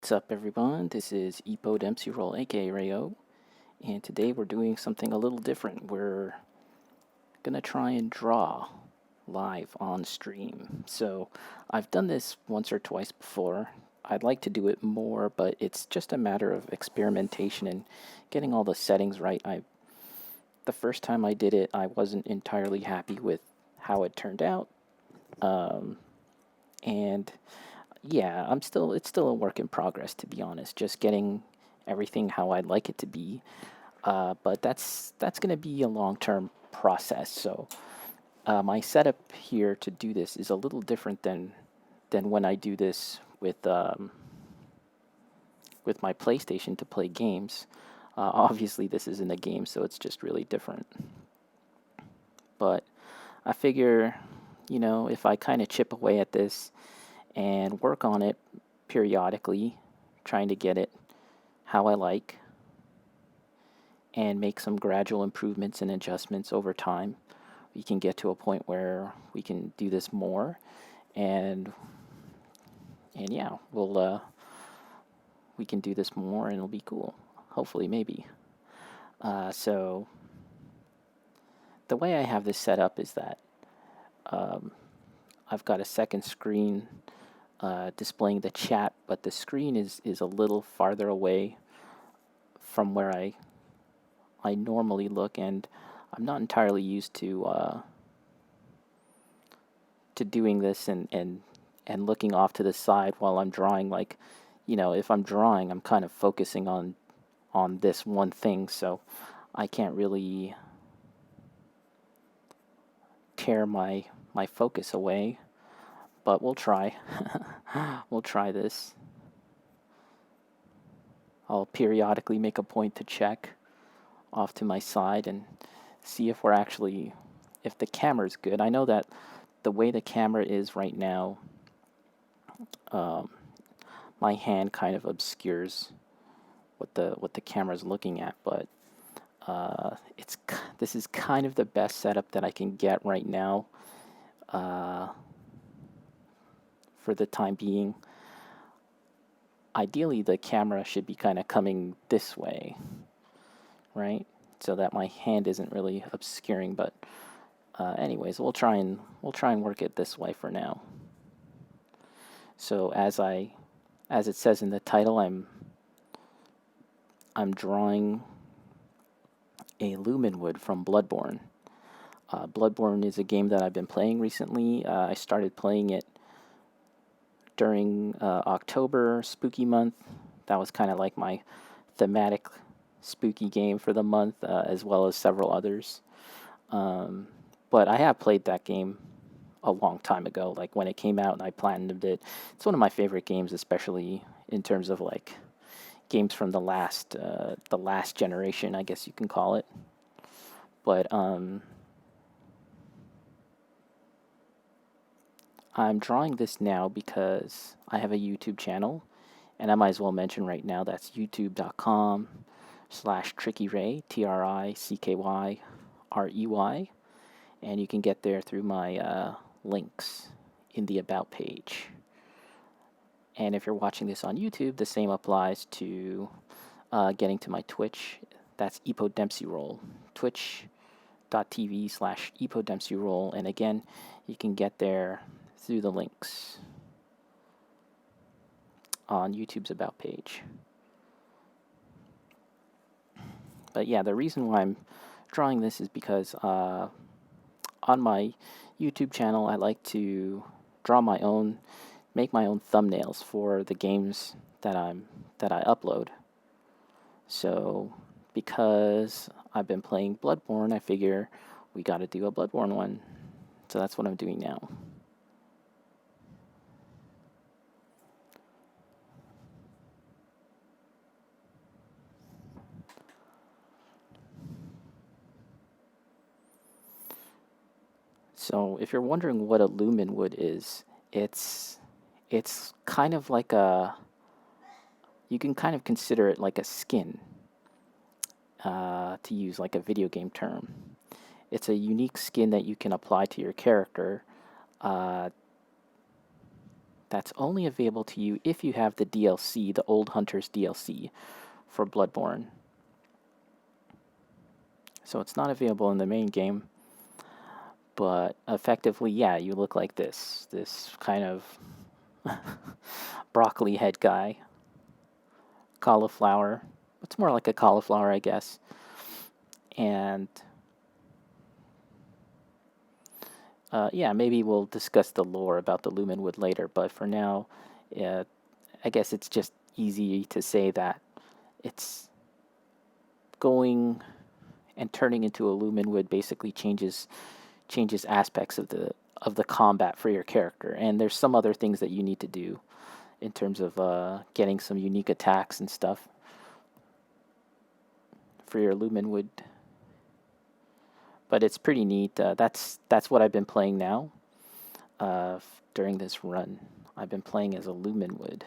What's up, everyone? This is Epo Dempsey Roll, aka Rayo, and today we're doing something a little different. We're gonna try and draw live on stream. So I've done this once or twice before. I'd like to do it more, but it's just a matter of experimentation and getting all the settings right. The first time I did it, I wasn't entirely happy with how it turned out, and yeah, it's still a work in progress, to be honest. Just getting everything how I'd like it to be. But that's going to be a long-term process. So my setup here to do this is a little different than when I do this with my PlayStation to play games. Obviously, this isn't a game, so it's just really different. But I figure, if I kind of chip away at this and work on it periodically, trying to get it how I like, and make some gradual improvements and adjustments over time, we can get to a point where we can do this more, and yeah, we can do this more, and it'll be cool. Hopefully, maybe. So the way I have this set up is that I've got a second screen displaying the chat, but the screen is a little farther away from where I normally look, and I'm not entirely used to doing this and looking off to the side while I'm drawing. Like, if I'm drawing, I'm kind of focusing on this one thing, so I can't really tear my focus away. But we'll try. We'll try this. I'll periodically make a point to check off to my side and see if if the camera's good. I know that the way the camera is right now, my hand kind of obscures what the camera's looking at, but this is kind of the best setup that I can get right now for the time being. Ideally, the camera should be kind of coming this way, right? So that my hand isn't really obscuring. But anyways, we'll try and work it this way for now. So as it says in the title, I'm drawing a Lumenwood from Bloodborne. Bloodborne is a game that I've been playing recently. I started playing it during October, spooky month. That was kind of like my thematic spooky game for the month, as well as several others. But I have played that game a long time ago, like when it came out, and I platinumed it. It's one of my favorite games, especially in terms of like games from the last generation, I guess you can call it. But I'm drawing this now because I have a YouTube channel, and I might as well mention right now that's youtube.com/trickyray, TRICKYREY, and you can get there through my links in the About page. And if you're watching this on YouTube, the same applies to getting to my Twitch. That's Epo Dempsey Roll, twitch.tv/Epo Dempsey Roll. And again, you can get there through the links on YouTube's About page. But yeah, the reason why I'm drawing this is because on my YouTube channel, I like to make my own thumbnails for the games that I upload. So because I've been playing Bloodborne, I figure we got to do a Bloodborne one. So that's what I'm doing now. So if you're wondering what a Lumenwood is, it's kind of like you can kind of consider it like a skin, to use like a video game term. It's a unique skin that you can apply to your character that's only available to you if you have the DLC, the Old Hunters DLC for Bloodborne. So it's not available in the main game, but effectively, yeah, you look like this kind of broccoli head guy, cauliflower. It's more like a cauliflower, I guess. And yeah, maybe we'll discuss the lore about the Lumenwood later, but for now, I guess it's just easy to say that it's going and turning into a Lumenwood basically changes aspects of the combat for your character, and there's some other things that you need to do in terms of getting some unique attacks and stuff for your Lumenwood. But it's pretty neat. That's what I've been playing now. During this run, I've been playing as a Lumenwood.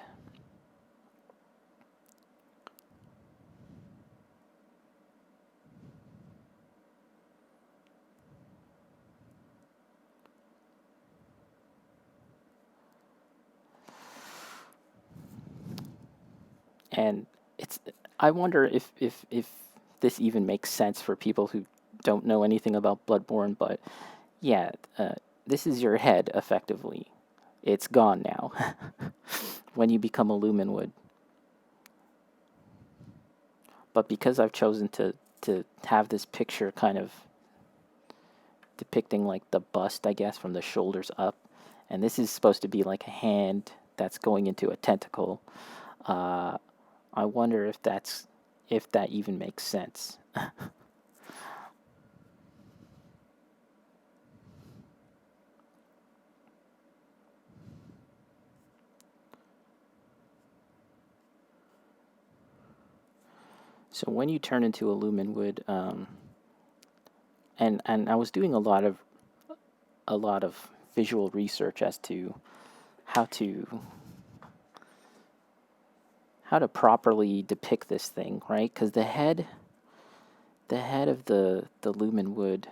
And I wonder if this even makes sense for people who don't know anything about Bloodborne, but yeah, this is your head, effectively. It's gone now when you become a Lumenwood. But because I've chosen to have this picture kind of depicting like the bust, I guess, from the shoulders up, and this is supposed to be like a hand that's going into a tentacle, I wonder if that even makes sense. So when you turn into a Lumenwood, and I was doing a lot of visual research as to how to properly depict this thing, right? Because the head of the Lumenwood,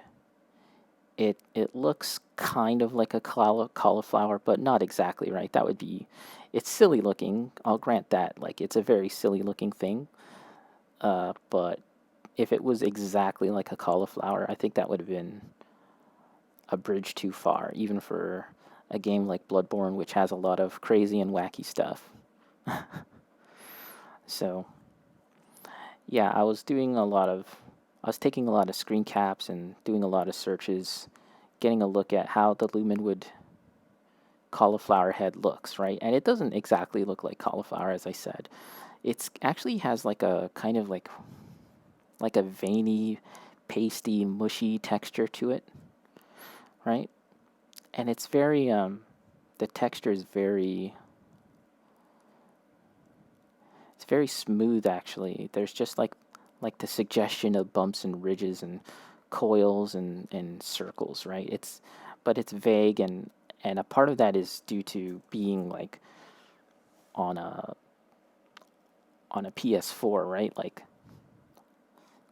it looks kind of like a cauliflower, but not exactly, right? It's silly looking. I'll grant that. Like, it's a very silly looking thing. But if it was exactly like a cauliflower, I think that would have been a bridge too far, even for a game like Bloodborne, which has a lot of crazy and wacky stuff. So, yeah, I was taking a lot of screen caps and doing a lot of searches, getting a look at how the Lumenwood cauliflower head looks, right? And it doesn't exactly look like cauliflower, as I said. It's actually has like a kind of like a veiny, pasty, mushy texture to it, right? And it's very the texture is very smooth, actually. There's just like the suggestion of bumps and ridges and coils and circles, right? But it's vague, and a part of that is due to being like on a PS4, right? Like,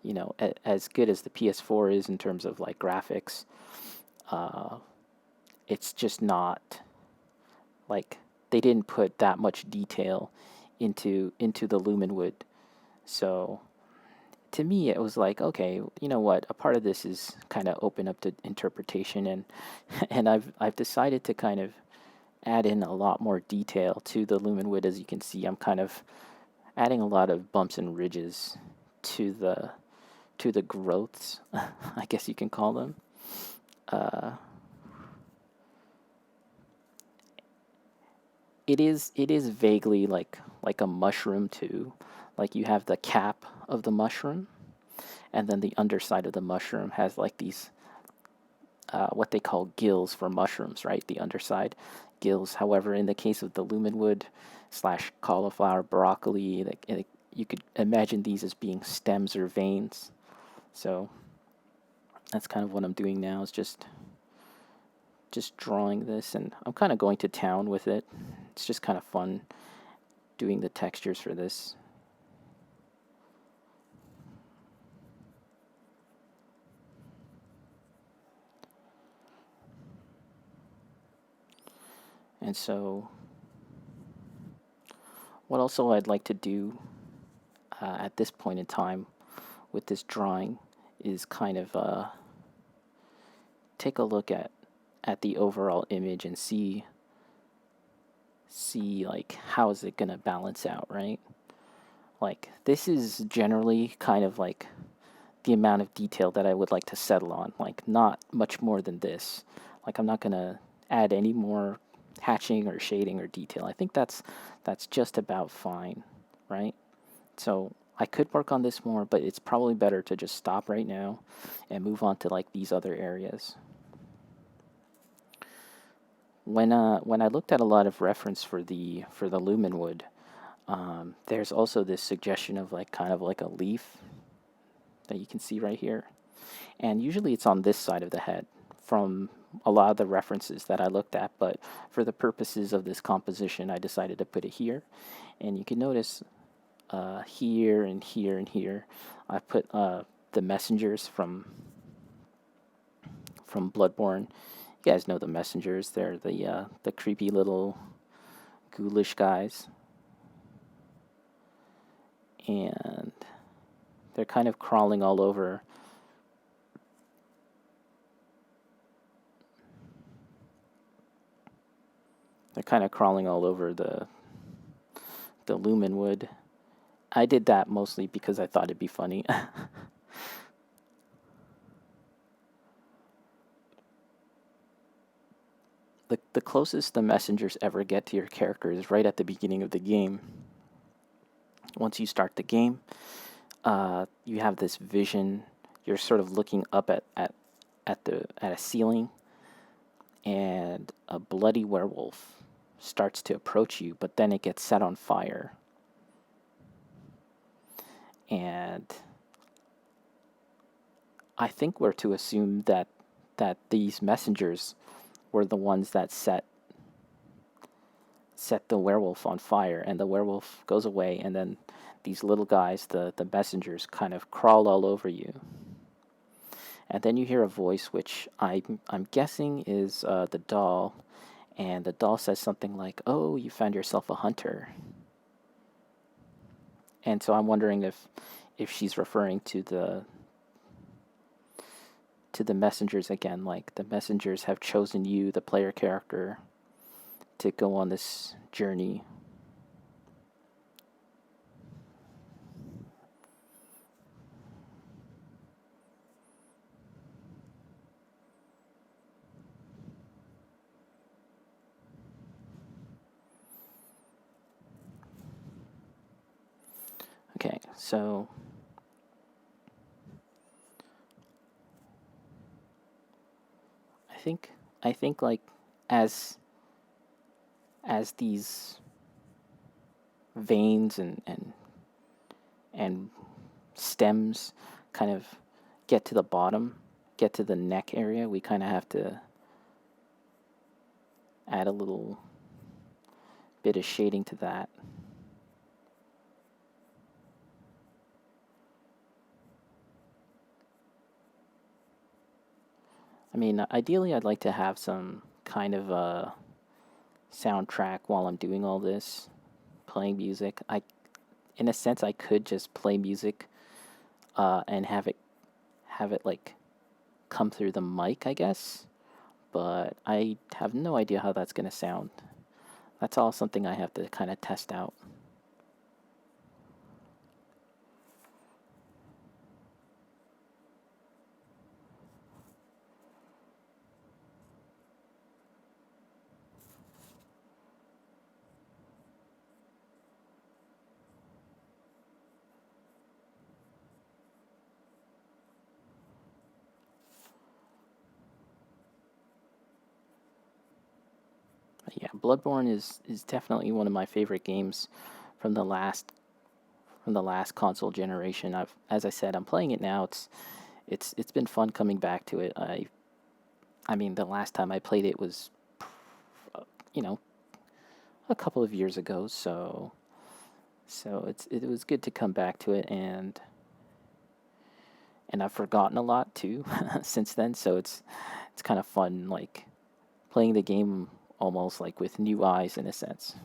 you know, as good as the PS4 is in terms of like graphics, it's just not like they didn't put that much detail into the Lumenwood. So to me, it was like, okay, you know what? A part of this is kind of open up to interpretation, and and I've decided to kind of add in a lot more detail to the Lumenwood. As you can see, I'm kind of adding a lot of bumps and ridges to the growths, I guess you can call them. It is vaguely like a mushroom too. Like, you have the cap of the mushroom, and then the underside of the mushroom has like these what they call gills for mushrooms, right? The underside gills. However, in the case of the Lumenwood / cauliflower, broccoli, you could imagine these as being stems or veins. So that's kind of what I'm doing now, is just drawing this, and I'm kind of going to town with it. It's just kind of fun doing the textures for this. And so What also I'd like to do at this point in time with this drawing is kind of take a look at the overall image and see like how is it gonna balance out, right? Like this is generally kind of like the amount of detail that I would like to settle on, like not much more than this. Like I'm not gonna add any more hatching or shading or detail. I think that's just about fine, right? So I could work on this more, but it's probably better to just stop right now and move on to like these other areas. When I looked at a lot of reference for the Lumenwood, there's also this suggestion of like kind of like a leaf that you can see right here, and usually it's on this side of the head from a lot of the references that I looked at, but for the purposes of this composition I decided to put it here. And you can notice here and here and here I put the messengers from Bloodborne. You guys know the messengers. They're the creepy little ghoulish guys, and they're kind of crawling all over. They're kind of crawling all over the Lumenwood. I did that mostly because I thought it'd be funny. The closest the messengers ever get to your character is right at the beginning of the game. Once you start the game, you have this vision. You're sort of looking up at a ceiling, and a bloody werewolf starts to approach you, but then it gets set on fire. And I think we're to assume that these messengers were the ones that set the werewolf on fire, and the werewolf goes away, and then these little guys, the messengers, kind of crawl all over you. And then you hear a voice, which I'm guessing is the doll, and the doll says something like, "Oh, you found yourself a hunter." And so I'm wondering if she's referring to the messengers again, like the messengers have chosen you, the player character, to go on this journey. Okay, so I think like as these veins and stems kind of get to the bottom, get to the neck area, we kind of have to add a little bit of shading to that. I mean, ideally I'd like to have some kind of a soundtrack while I'm doing all this, playing music. In a sense, I could just play music and have it like come through the mic, I guess. But I have no idea how that's gonna sound. That's all something I have to kind of test out. Yeah, Bloodborne is definitely one of my favorite games from the last console generation. As I said, I'm playing it now. It's been fun coming back to it. I mean, the last time I played it was, you know, a couple of years ago. So it was good to come back to it, and I've forgotten a lot too since then. So it's kind of fun, like playing the game almost like with new eyes in a sense.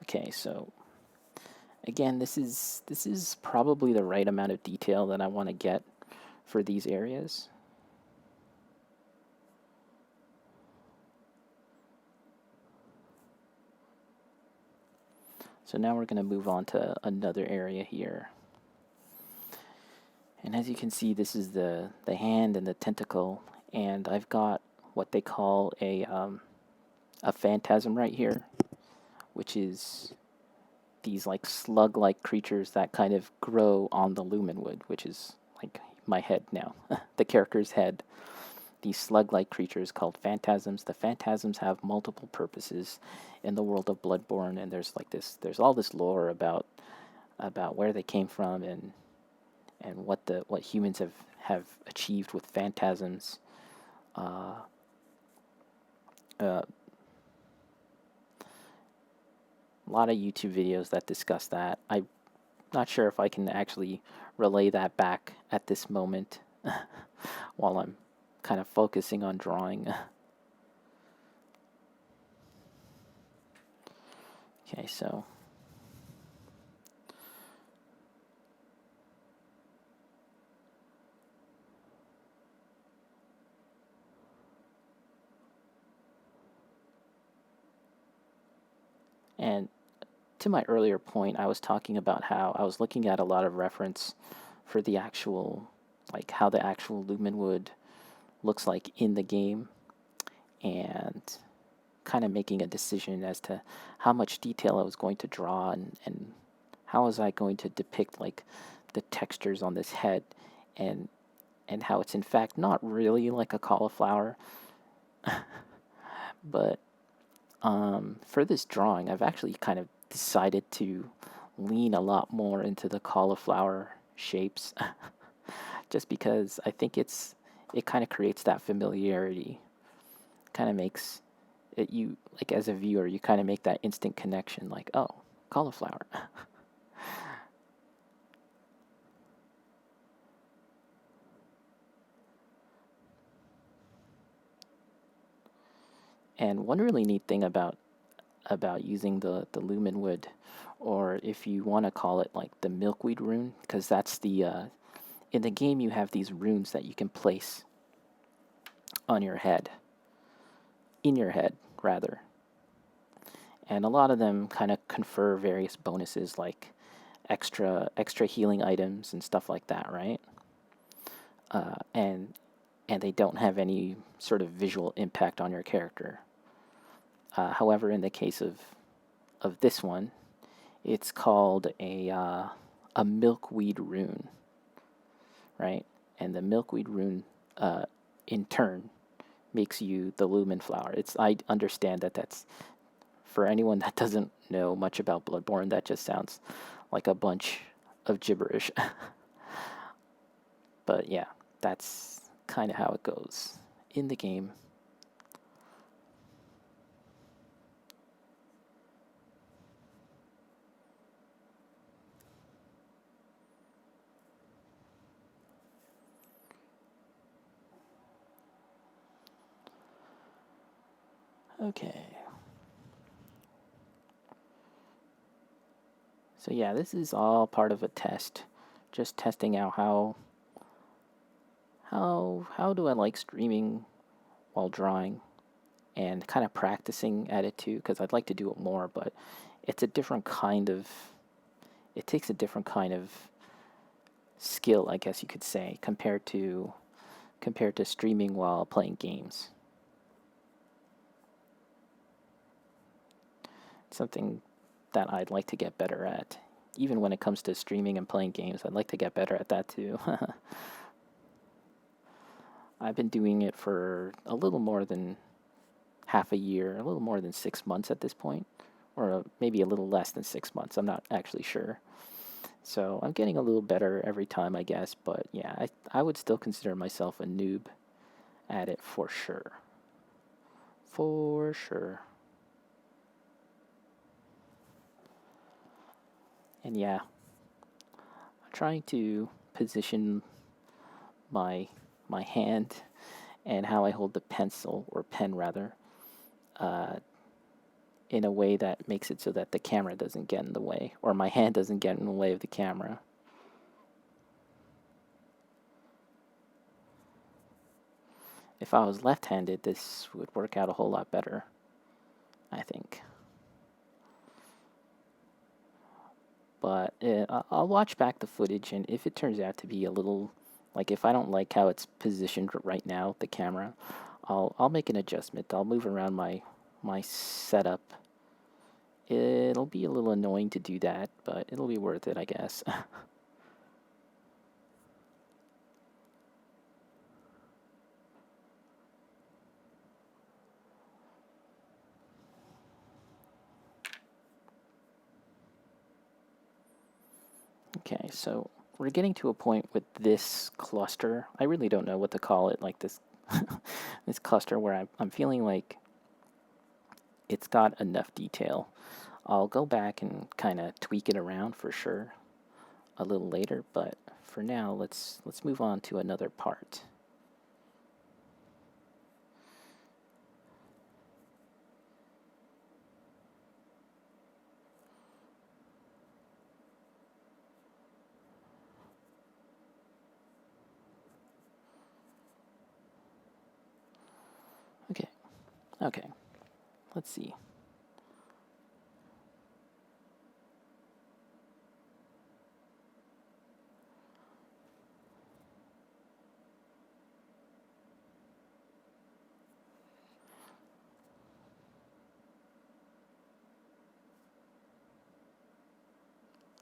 Okay, so again, this is probably the right amount of detail that I want to get for these areas. So now we're going to move on to another area here. And as you can see, this is the hand and the tentacle, and I've got what they call a phantasm right here, which is these like slug-like creatures that kind of grow on the Lumenwood, which is like my head now, the character's head. These slug-like creatures called phantasms. The phantasms have multiple purposes in the world of Bloodborne, and there's all this lore about where they came from and what humans have achieved with phantasms. A lot of YouTube videos that discuss that. I'm not sure if I can actually relay that back at this moment while I'm kind of focusing on drawing. Okay, so and to my earlier point, I was talking about how I was looking at a lot of reference for the actual, like how the actual Lumenwood looks like in the game, and kind of making a decision as to how much detail I was going to draw and how was I going to depict like the textures on this head, and how it's in fact not really like a cauliflower. But for this drawing, I've actually kind of decided to lean a lot more into the cauliflower shapes just because I think it kind of creates that familiarity, kind of makes it, you like as a viewer, you kind of make that instant connection, like, oh, cauliflower. And one really neat thing about using the Lumenwood, or if you want to call it like the Milkweed Rune, because that's the in the game you have these runes that you can place on your head, in your head rather, and a lot of them kind of confer various bonuses like extra healing items and stuff like that, right? And they don't have any sort of visual impact on your character. However, in the case of this one, it's called a Milkweed Rune, right? And the Milkweed Rune, in turn, makes you the Lumen Flower. I understand that that's, for anyone that doesn't know much about Bloodborne, that just sounds like a bunch of gibberish. But yeah, that's kind of how it goes in the game. Okay. So yeah, this is all part of a test. Just testing out how do I like streaming while drawing, and kind of practicing at it too, because I'd like to do it more, but it's a different kind of, it takes a different kind of skill, I guess you could say, compared to streaming while playing games. Something that I'd like to get better at. Even when it comes to streaming and playing games, I'd like to get better at that too. I've been doing it for a little more than half a year, a little more than 6 months at this point, or maybe a little less than 6 months. I'm not actually sure. So I'm getting a little better every time, I guess. But yeah, I would still consider myself a noob at it for sure. For sure. And yeah, I'm trying to position my hand and how I hold the pencil, or pen rather, in a way that makes it so that the camera doesn't get in the way, or my hand doesn't get in the way of the camera. If I was left-handed, this would work out a whole lot better, I think. But I'll watch back the footage, and if it turns out to be a little, like if I don't like how it's positioned right now, the camera, I'll make an adjustment. I'll move around my setup. It'll be a little annoying to do that, but it'll be worth it, I guess. Okay, so we're getting to a point with this cluster. I really don't know what to call it, like this this cluster where I'm feeling like it's got enough detail. I'll go back and kind of tweak it around for sure a little later, but for now, let's move on to another part. Okay, let's see.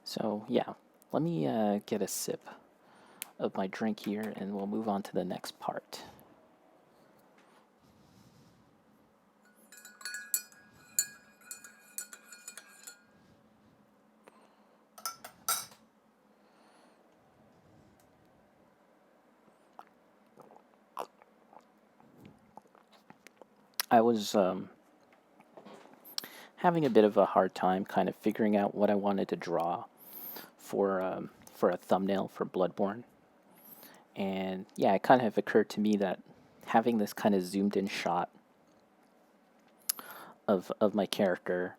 So yeah, let me get a sip of my drink here, and we'll move on to the next part. I was having a bit of a hard time kind of figuring out what I wanted to draw for a thumbnail for Bloodborne. And yeah, it kind of occurred to me that having this kind of zoomed in shot of my character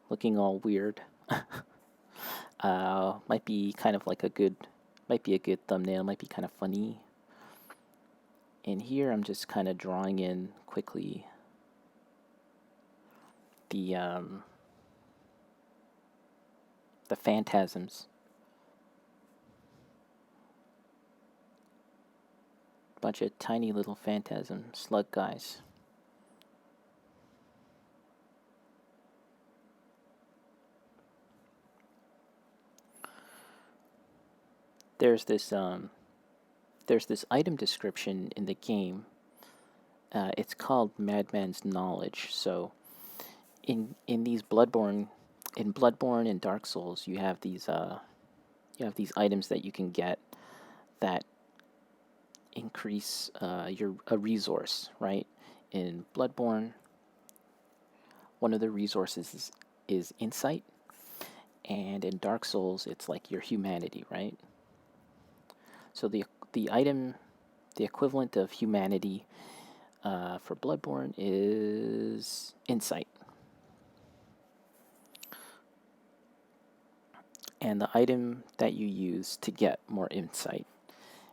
looking all weird might be kind of like might be a good thumbnail, might be kind of funny. And here I'm just kind of drawing in quickly the phantasms. Bunch of tiny little phantasm slug guys. There's this item description in the game. It's called Madman's Knowledge. So in these Bloodborne and Dark Souls, you have these items that you can get that increase a resource, right? In Bloodborne, one of the resources is insight, and in Dark Souls, it's like your humanity, right? So the item, the equivalent of humanity for Bloodborne is insight. And the item that you use to get more insight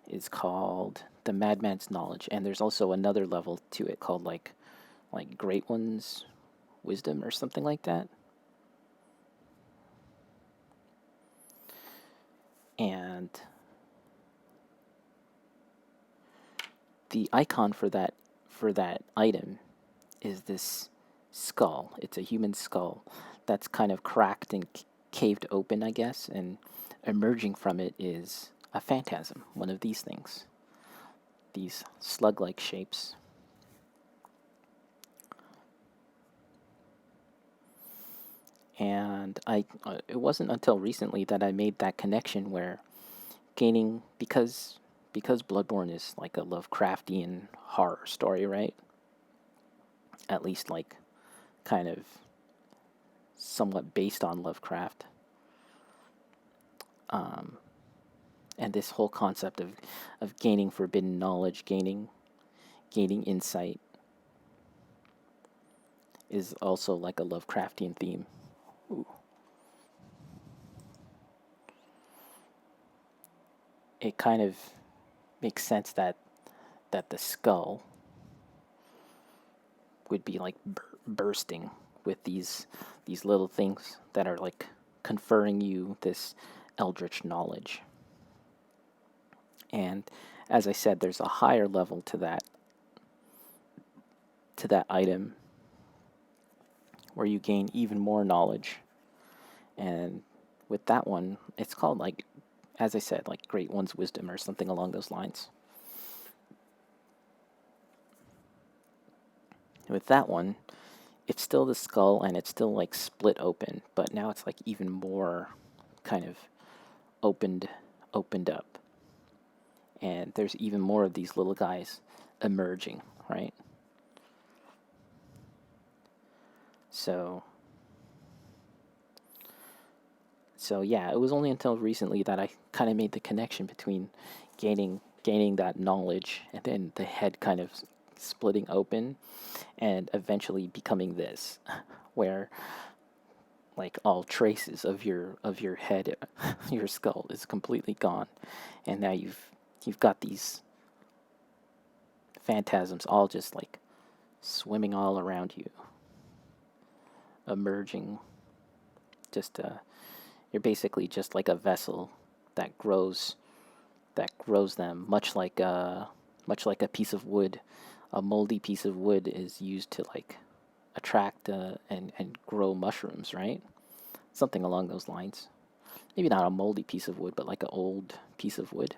is called the Madman's Knowledge. And there's also another level to it called like Great One's Wisdom or something like that. And the icon for that item is this skull. It's a human skull that's kind of cracked and caved open, I guess, and emerging from it is a phantasm, one of these things, these slug-like shapes. And it wasn't until recently that I made that connection where gaining, because Bloodborne is like a Lovecraftian horror story, right? At least like kind of somewhat based on Lovecraft. And this whole concept of gaining forbidden knowledge, gaining insight, is also like a Lovecraftian theme. Ooh. It kind of makes sense that the skull would be like bursting with these little things that are like conferring you this eldritch knowledge. And as I said, there's a higher level to that item where you gain even more knowledge. And with that one, it's called, like, as I said, like Great One's Wisdom or something along those lines. With that one, it's still the skull and it's still like split open, but now it's like even more kind of opened up. And there's even more of these little guys emerging, right? So yeah, it was only until recently that I kind of made the connection between gaining that knowledge and then the head kind of splitting open and eventually becoming this, where like all traces of your head, your skull is completely gone, and now you've got these phantasms all just like swimming all around you, emerging. Just you're basically just like a vessel that grows them, much like a piece of wood. A moldy piece of wood is used to like attract and grow mushrooms, right? Something along those lines. Maybe not a moldy piece of wood, but like an old piece of wood.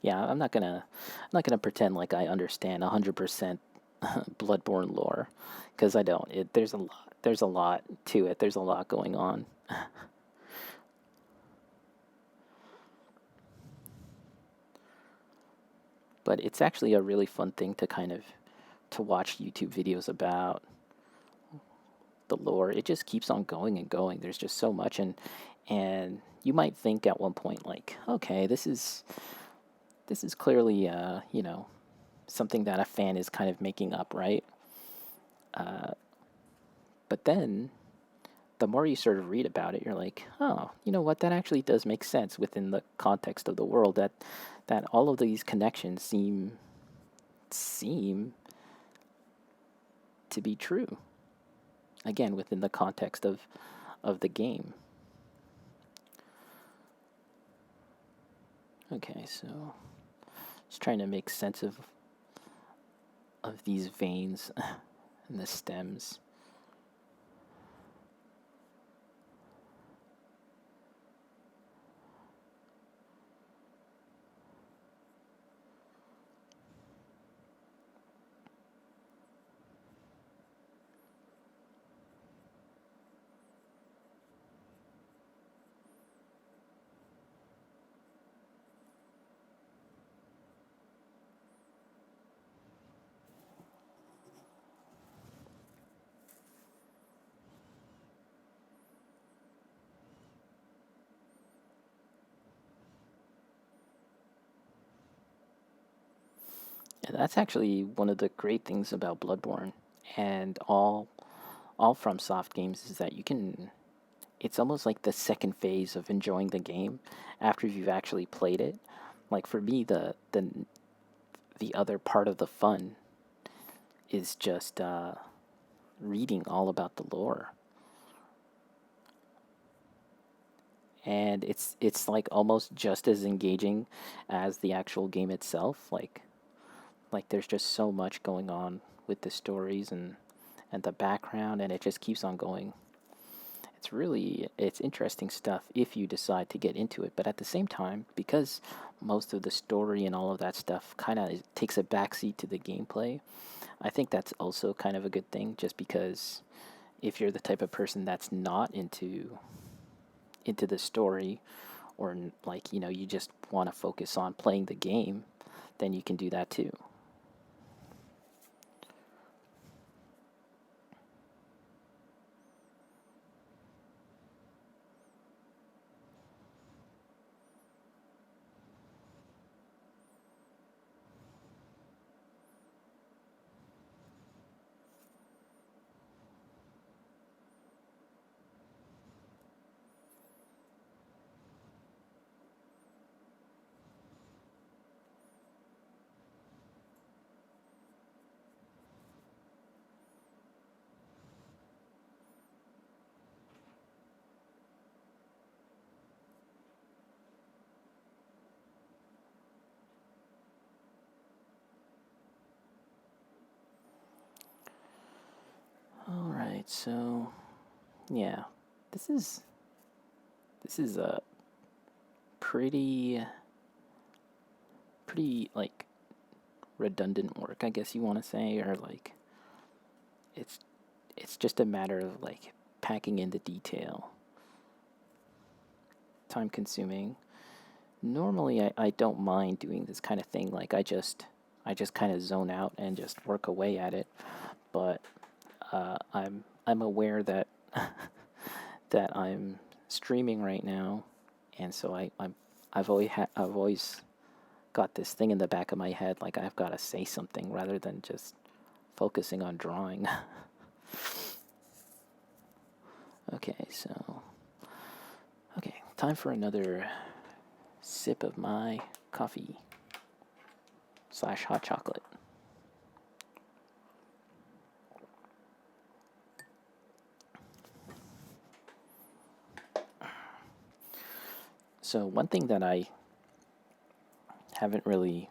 Yeah, I'm not gonna pretend like I understand 100% Bloodborne lore, because I don't. There's a lot to it. There's a lot going on. But it's actually a really fun thing to kind of to watch YouTube videos about the lore. It just keeps on going and going. There's just so much, and you might think at one point like, okay, this is clearly something that a fan is kind of making up, right? But then the more you sort of read about it, you're like, oh, you know what? That actually does make sense within the context of the world. That all of these connections seem to be true. Again, within the context of the game. Okay, so just trying to make sense of these veins and the stems. And that's actually one of the great things about Bloodborne and all from soft games is that you can. It's almost like the second phase of enjoying the game after you've actually played it. Like for me, the other part of the fun is just reading all about the lore, and it's like almost just as engaging as the actual game itself. Like there's just so much going on with the stories and the background, and it just keeps on going. It's interesting stuff if you decide to get into it, but at the same time, because most of the story and all of that stuff kind of takes a backseat to the gameplay, I think that's also kind of a good thing, just because if you're the type of person that's not into the story, or like, you just want to focus on playing the game, then you can do that too. Alright, so yeah, this is a pretty like redundant work, I guess you want to say, or like it's just a matter of like packing in the detail. Time consuming. Normally I don't mind doing this kind of thing, like I just kind of zone out and just work away at it, but I'm aware that that I'm streaming right now, and so I've always got this thing in the back of my head, like I've got to say something rather than just focusing on drawing. Okay, time for another sip of my coffee / hot chocolate. So one thing that I haven't really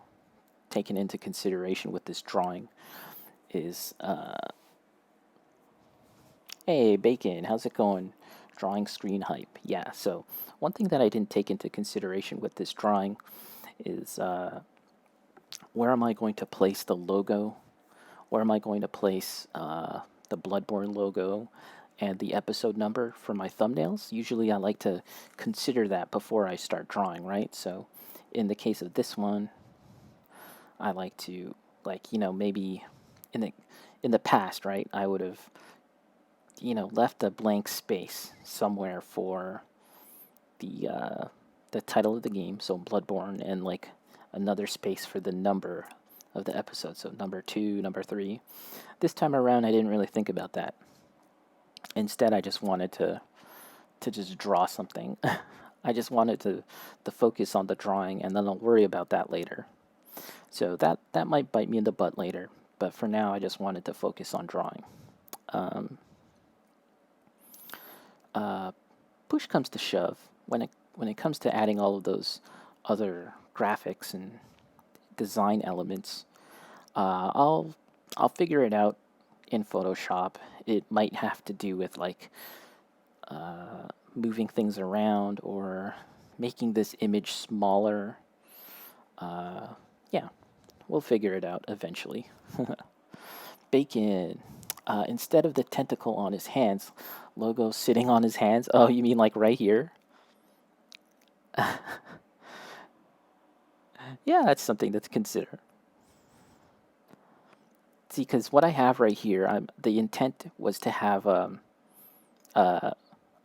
taken into consideration with this drawing is, hey, Bacon, how's it going? Drawing screen hype. Yeah, so one thing that I didn't take into consideration with this drawing is where am I going to place the logo? Where am I going to place the Bloodborne logo and the episode number for my thumbnails? Usually I like to consider that before I start drawing, right? So in the case of this one, I like to, like, maybe in the past, right, I would have, left a blank space somewhere for the title of the game, so Bloodborne, and like another space for the number of the episode, so number 2, number 3. This time around, I didn't really think about that. Instead, I just wanted to just draw something. I just wanted to focus on the drawing, and then I'll worry about that later. So that might bite me in the butt later, but for now, I just wanted to focus on drawing. Push comes to shove, when it comes to adding all of those other graphics and design elements, I'll figure it out in Photoshop. It might have to do with like moving things around or making this image smaller. Yeah, we'll figure it out eventually. Bacon. Instead of the tentacle on his hands, logo sitting on his hands. Oh, you mean like right here? Yeah, that's something to consider. See, because what I have right here, the intent was to have a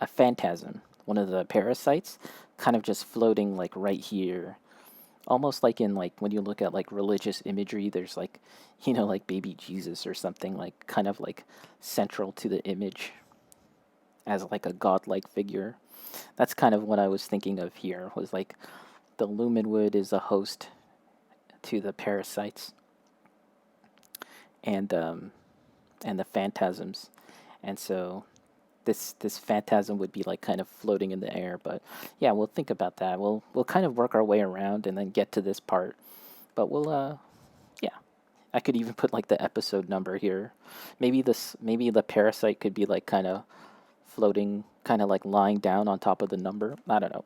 phantasm, one of the parasites, kind of just floating like right here, almost like in like when you look at like religious imagery, there's like, like baby Jesus or something, like kind of like central to the image as like a godlike figure. That's kind of what I was thinking of here, was like the Lumenwood is a host to the parasites and the phantasms, and so this phantasm would be like kind of floating in the air. But yeah, we'll think about that. We'll kind of work our way around and then get to this part. But we'll yeah, I could even put like the episode number here. Maybe the parasite could be like kind of floating, kind of like lying down on top of the number. I don't know.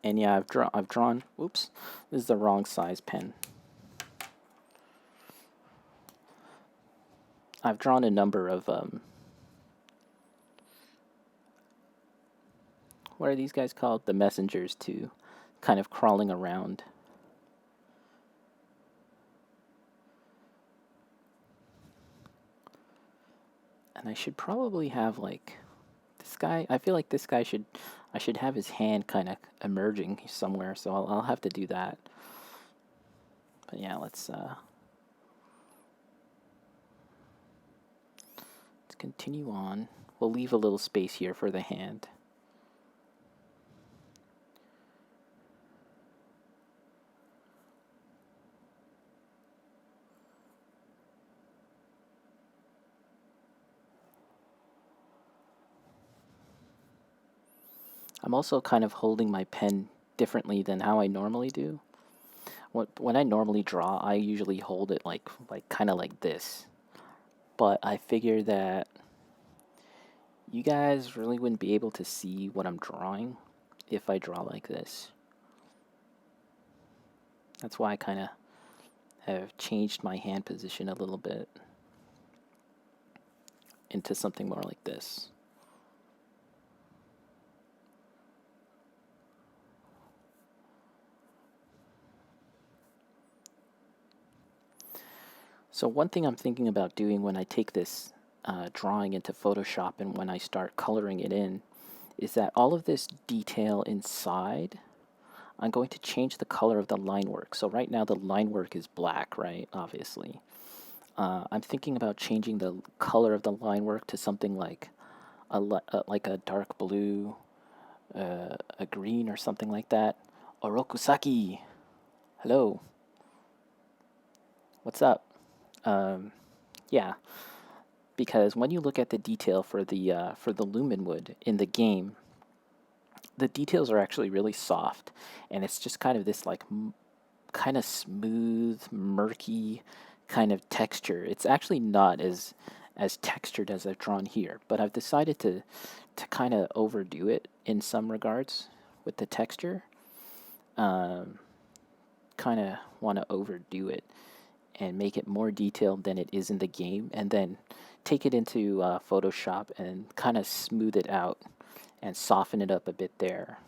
And yeah, I've drawn. Oops, this is the wrong size pen. I've drawn a number of what are these guys called? The messengers, too, kind of crawling around. And I should probably have like this guy. I feel like this guy I should have his hand kind of emerging somewhere. So I'll have to do that. But yeah, let's continue on. We'll leave a little space here for the hand. I'm also kind of holding my pen differently than how I normally do. when I normally draw, I usually hold it like kind of like this. But I figure that you guys really wouldn't be able to see what I'm drawing if I draw like this. That's why I kind of have changed my hand position a little bit into something more like this. So one thing I'm thinking about doing when I take this drawing into Photoshop and when I start coloring it in is that all of this detail inside, I'm going to change the color of the line work. So right now the line work is black, right? Obviously. I'm thinking about changing the color of the line work to something like a dark blue, a green or something like that. Orokusaki, hello. What's up? Yeah, because when you look at the detail for the Lumenwood in the game, the details are actually really soft, and it's just kind of this like kind of smooth, murky kind of texture. It's actually not as textured as I've drawn here, but I've decided to kind of overdo it in some regards with the texture. Kind of want to overdo it and make it more detailed than it is in the game, and then take it into Photoshop and kind of smooth it out and soften it up a bit there.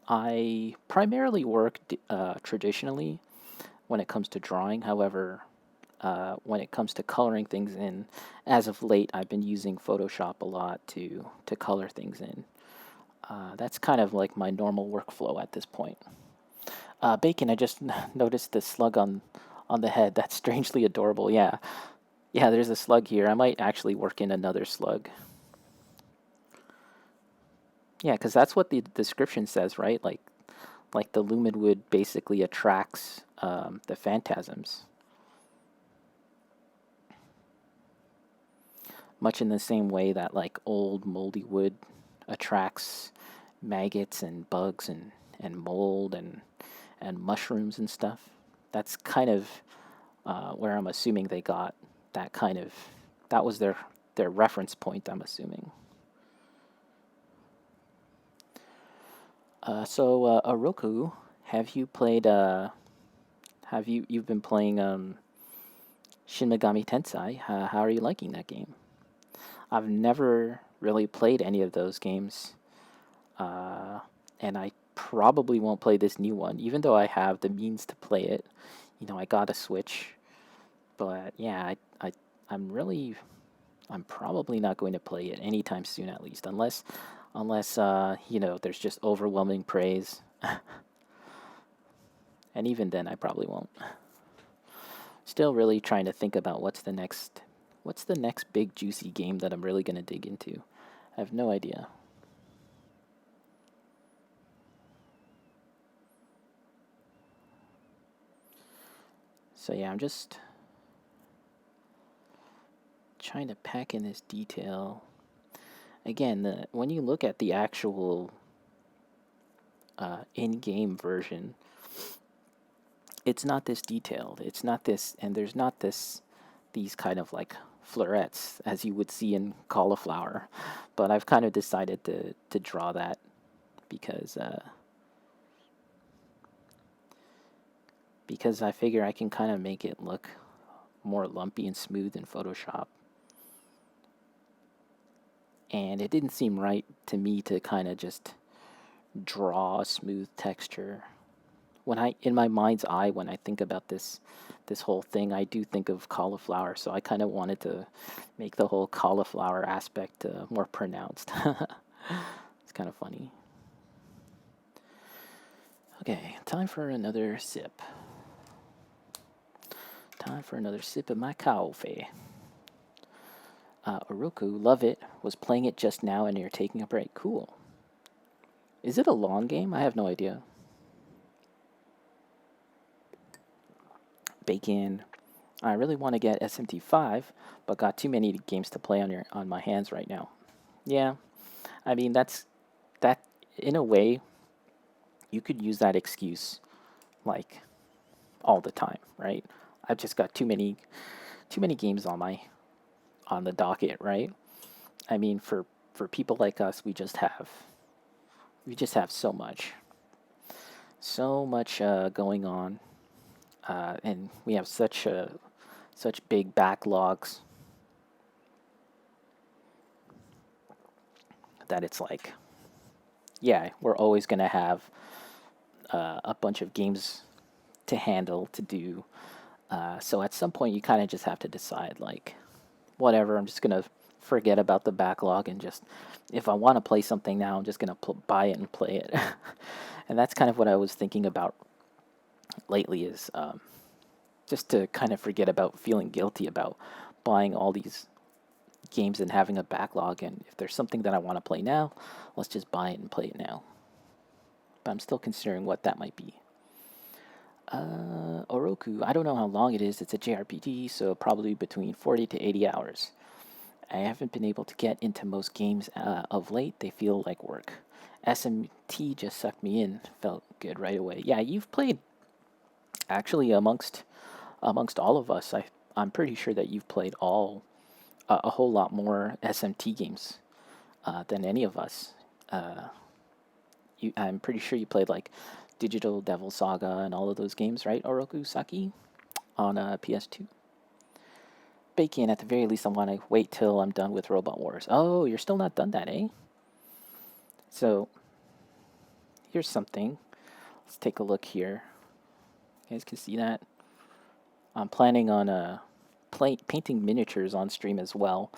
I primarily work traditionally when it comes to drawing. However, when it comes to coloring things in, as of late, I've been using Photoshop a lot to color things in. That's kind of like my normal workflow at this point. Bacon, I just noticed the slug on the head. That's strangely adorable. Yeah. Yeah, there's a slug here. I might actually work in another slug. Yeah, because that's what the description says, right? Like the Lumenwood basically attracts the phantasms. Much in the same way that like old moldy wood attracts maggots and bugs and mold and mushrooms and stuff. That's kind of where I'm assuming they got that kind of, that was their reference point, I'm assuming. So Oroku, have you played you've been playing Shin Megami Tensei? How are you liking that game? I've never really played any of those games, and I probably won't play this new one, even though I have the means to play it. You know, I got a Switch, but yeah, I'm probably not going to play it anytime soon, at least, unless you know, there's just overwhelming praise, and even then, I probably won't. Still, really trying to think about what's the next big juicy game that I'm really gonna dig into. I have no idea. So yeah, I'm just trying to pack in this detail. Again, when you look at the actual in-game version, it's not this detailed. It's not this, and there's not these kind of like florets as you would see in cauliflower. But I've kind of decided to draw that because I figure I can kind of make it look more lumpy and smooth in Photoshop. And it didn't seem right to me to kind of just draw a smooth texture. In my mind's eye, when I think about this whole thing, I do think of cauliflower, so I kind of wanted to make the whole cauliflower aspect more pronounced. It's kind of funny. Okay, time for another sip. Time for another sip of my coffee. Oroku, love it. Was playing it just now and you're taking a break. Cool. Is it a long game? I have no idea. Bacon. I really want to get SMT5, but got too many games to play on my hands right now. Yeah, I mean that in a way you could use that excuse like all the time, right? I've just got too many games on the docket, right? I mean, for people like us, we just have so much going on, and we have such big backlogs that it's like, yeah, we're always gonna have a bunch of games to handle to do. So at some point, you kind of just have to decide, like, whatever. I'm just gonna forget about the backlog and just, if I want to play something now, I'm just gonna buy it and play it. And that's kind of what I was thinking about lately, is just to kind of forget about feeling guilty about buying all these games and having a backlog. And if there's something that I want to play now, let's just buy it and play it now. But I'm still considering what that might be. Oroku, I don't know how long it is. It's a JRPG, so probably between 40 to 80 hours. I haven't been able to get into most games of late. They feel like work. SMT just sucked me in. Felt good right away. Yeah, you've played, actually, amongst all of us. I'm pretty sure that you've played a whole lot more SMT games than any of us. I'm pretty sure you played like Digital Devil Saga and all of those games, right, Oroku Saki, on PS2? Bacon, at the very least, I want to wait till I'm done with Robot Wars. Oh, you're still not done that, eh? So, here's something. Let's take a look here. You guys can see that. I'm planning on painting miniatures on stream as well.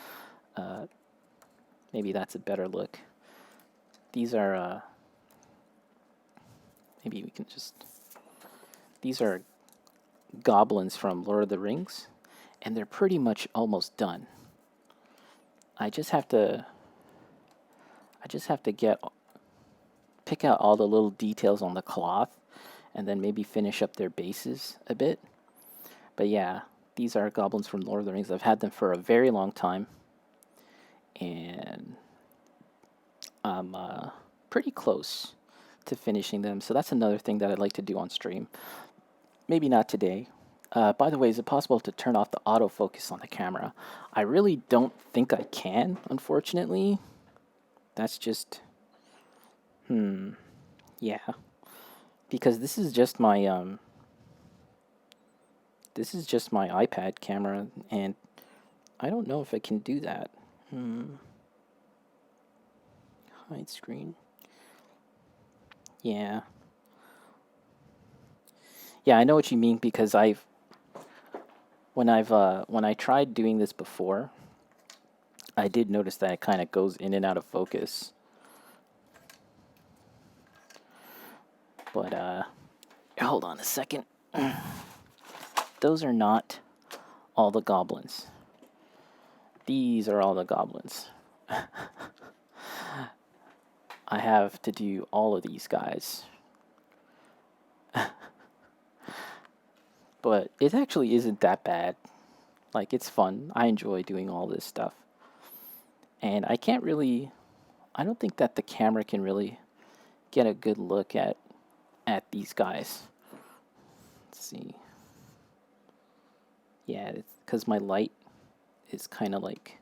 Maybe that's a better look. These are maybe we can just. These are goblins from Lord of the Rings, and they're pretty much almost done. I just have to pick out all the little details on the cloth, and then maybe finish up their bases a bit. But yeah, these are goblins from Lord of the Rings. I've had them for a very long time, and I'm pretty close to finishing them. So that's another thing that I'd like to do on stream. Maybe not today. By the way, is it possible to turn off the autofocus on the camera? I really don't think I can, unfortunately. That's just... yeah. Because this is just my iPad camera, and I don't know if I can do that. Hide screen. Yeah. Yeah, I know what you mean, because when I tried doing this before, I did notice that it kind of goes in and out of focus. But hold on a second. Those are not all the goblins. These are all the goblins. I have to do all of these guys. But it actually isn't that bad. Like, it's fun. I enjoy doing all this stuff. And I don't think that the camera can really get a good look at these guys. Let's see. Yeah, it's because my light is kind of like...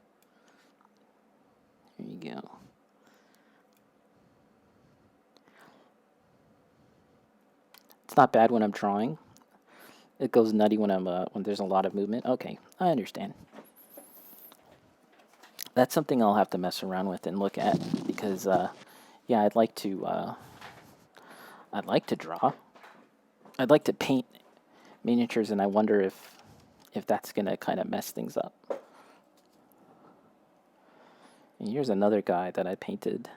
There you go. It's not bad when I'm drawing. It goes nutty when when there's a lot of movement. Okay, I understand. That's something I'll have to mess around with and look at, because yeah, I'd like to draw. I'd like to paint miniatures, and I wonder if that's gonna kind of mess things up. And here's another guy that I painted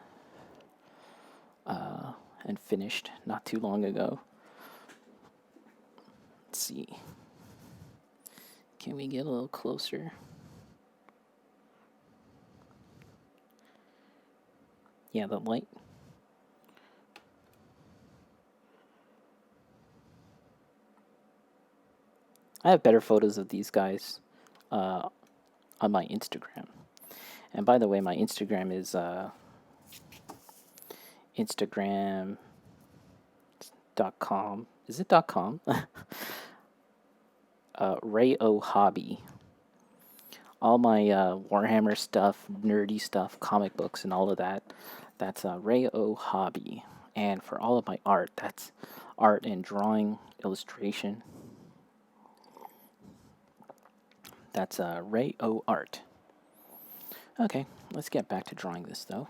and finished not too long ago. Let's see. Can we get a little closer? Yeah, the light. I have better photos of these guys on my Instagram. And by the way, my Instagram is Instagram .com. Is it .com? Rayo Hobby. All my Warhammer stuff, nerdy stuff, comic books, and all of that. That's Rayo Hobby. And for all of my art, that's art and drawing, illustration. That's Rayo Art. Okay, let's get back to drawing this though.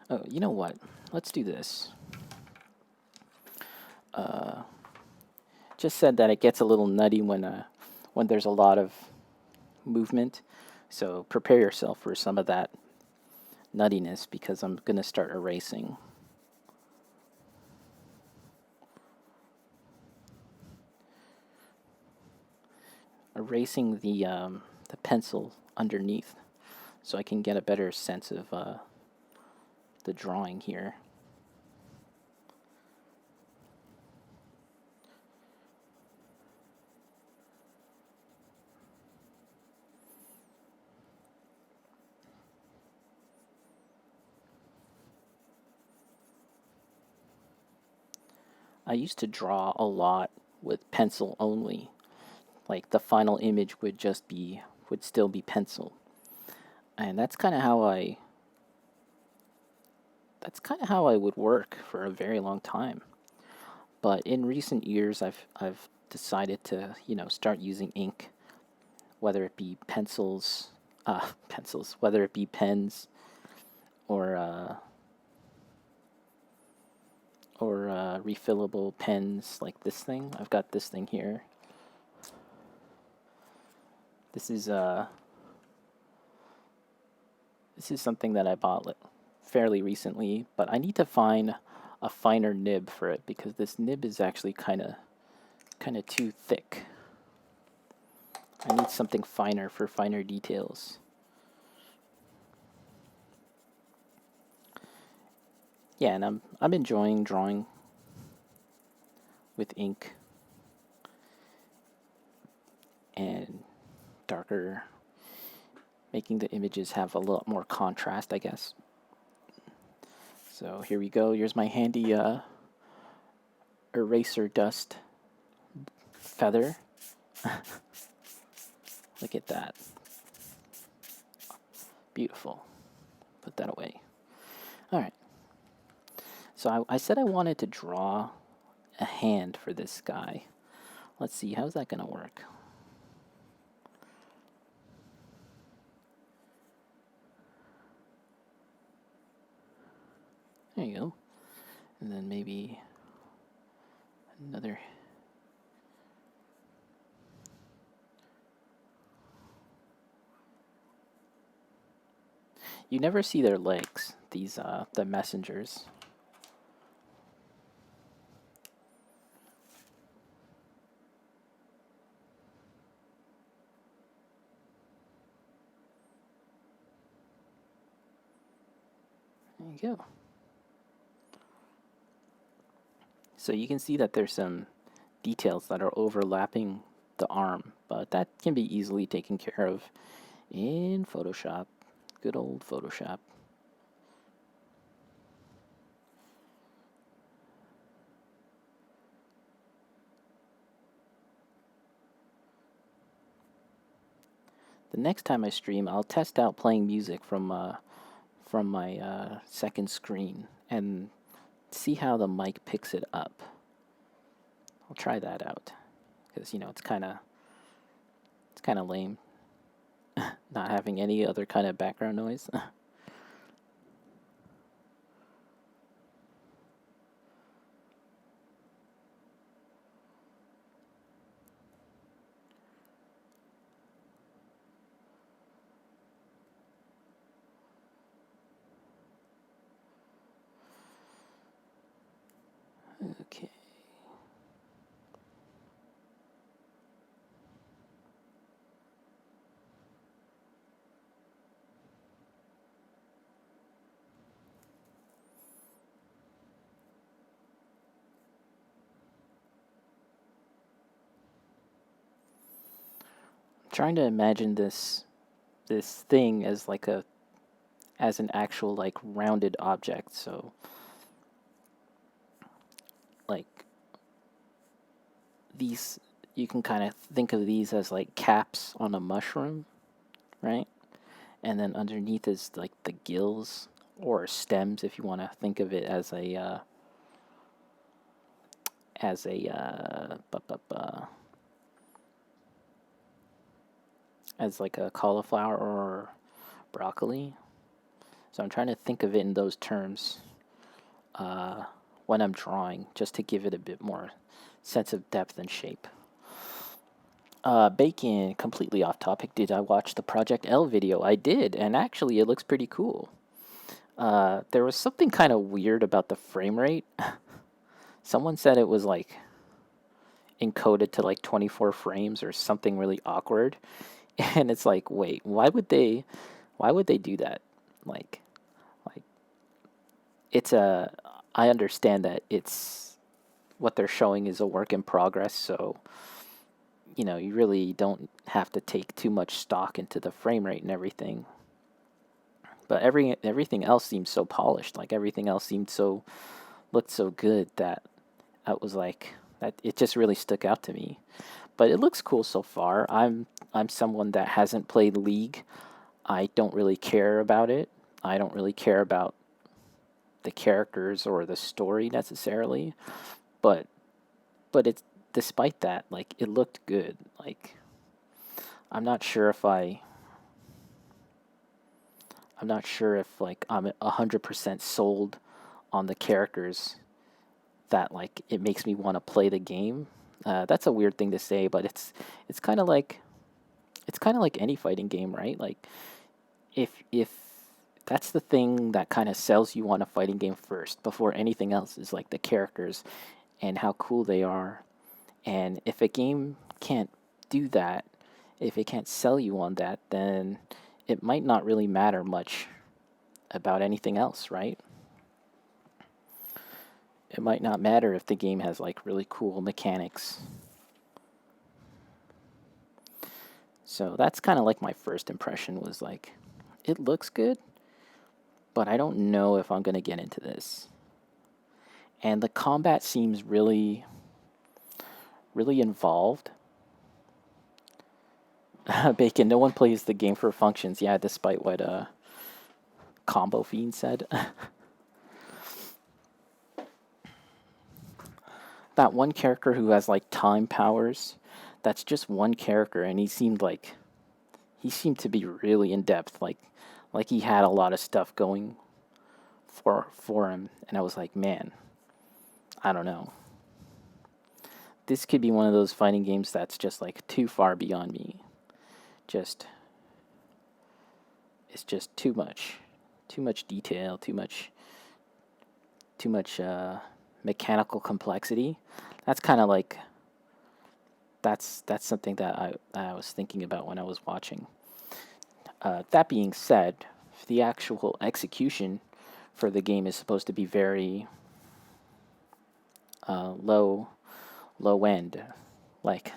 Oh, you know what? Let's do this. Just said that it gets a little nutty when there's a lot of movement. So prepare yourself for some of that nuttiness because I'm going to start erasing. Erasing the pencil underneath so I can get a better sense of the drawing here. I used to draw a lot with pencil only. Like the final image would still be pencil. And that's kind of how I would work for a very long time. But in recent years I've decided to, start using ink, whether it be pencils, whether it be pens or refillable pens like this thing. I've got this thing here. This is something that I bought fairly recently, but I need to find a finer nib for it because this nib is actually kind of too thick. I need something finer for finer details. Yeah, and I'm enjoying drawing with ink and darker, making the images have a lot more contrast, I guess. So here we go. Here's my handy eraser dust feather. Look at that. Beautiful. Put that away. All right. So I said I wanted to draw a hand for this guy. Let's see, how's that going to work? There you go. And then maybe another. You never see their legs, these the messengers. There you go. So you can see that there's some details that are overlapping the arm, but that can be easily taken care of in Photoshop. Good old Photoshop. The next time I stream, I'll test out playing music from my second screen and see how the mic picks it up. I'll try that out because it's kind of lame not having any other kind of background noise. Okay. Trying to imagine this thing as like a as an actual like rounded object. So like these, you can kind of think of these as like caps on a mushroom, right? And then underneath is like the gills or stems, if you want to think of it as a as a as like a cauliflower or broccoli. So I'm trying to think of it in those terms when I'm drawing, just to give it a bit more sense of depth and shape. Bacon, completely off topic. Did I watch the Project L video? I did, and actually it looks pretty cool. There was something kind of weird about the frame rate. Someone said it was like encoded to like 24 frames or something really awkward. And it's like, wait, why would they do that? Like it's a, I understand that it's, what they're showing is a work in progress, so you know, you really don't have to take too much stock into the frame rate and everything. But everything else seemed so polished. Like everything else looked so good that I was like, that it just really stuck out to me. But it looks cool so far. I'm someone that hasn't played League. I don't really care about it. I don't really care about the characters or the story necessarily. But it's, despite that, like it looked good. Like I'm not sure if like I'm 100% sold on the characters that like it makes me want to play the game. That's a weird thing to say, but it's kind of like any fighting game, right? Like if that's the thing that kind of sells you on a fighting game first before anything else, is like the characters and how cool they are. And if a game can't do that, if it can't sell you on that, then it might not really matter much about anything else, right? It might not matter if the game has like really cool mechanics. So that's kind of like my first impression, was like, it looks good, but I don't know if I'm going to get into this. And the combat seems really, really involved. Bacon, no one plays the game for functions. Yeah, despite what Combo Fiend said. That one character who has like time powers, that's just one character, and he seemed to be really in depth, like he had a lot of stuff going for him. And I was like, man, I don't know. This could be one of those fighting games that's just like too far beyond me. It's just too much detail, too much mechanical complexity. That's kind of like, that's something that I was thinking about when I was watching. That being said, the actual execution for the game is supposed to be very low end. Like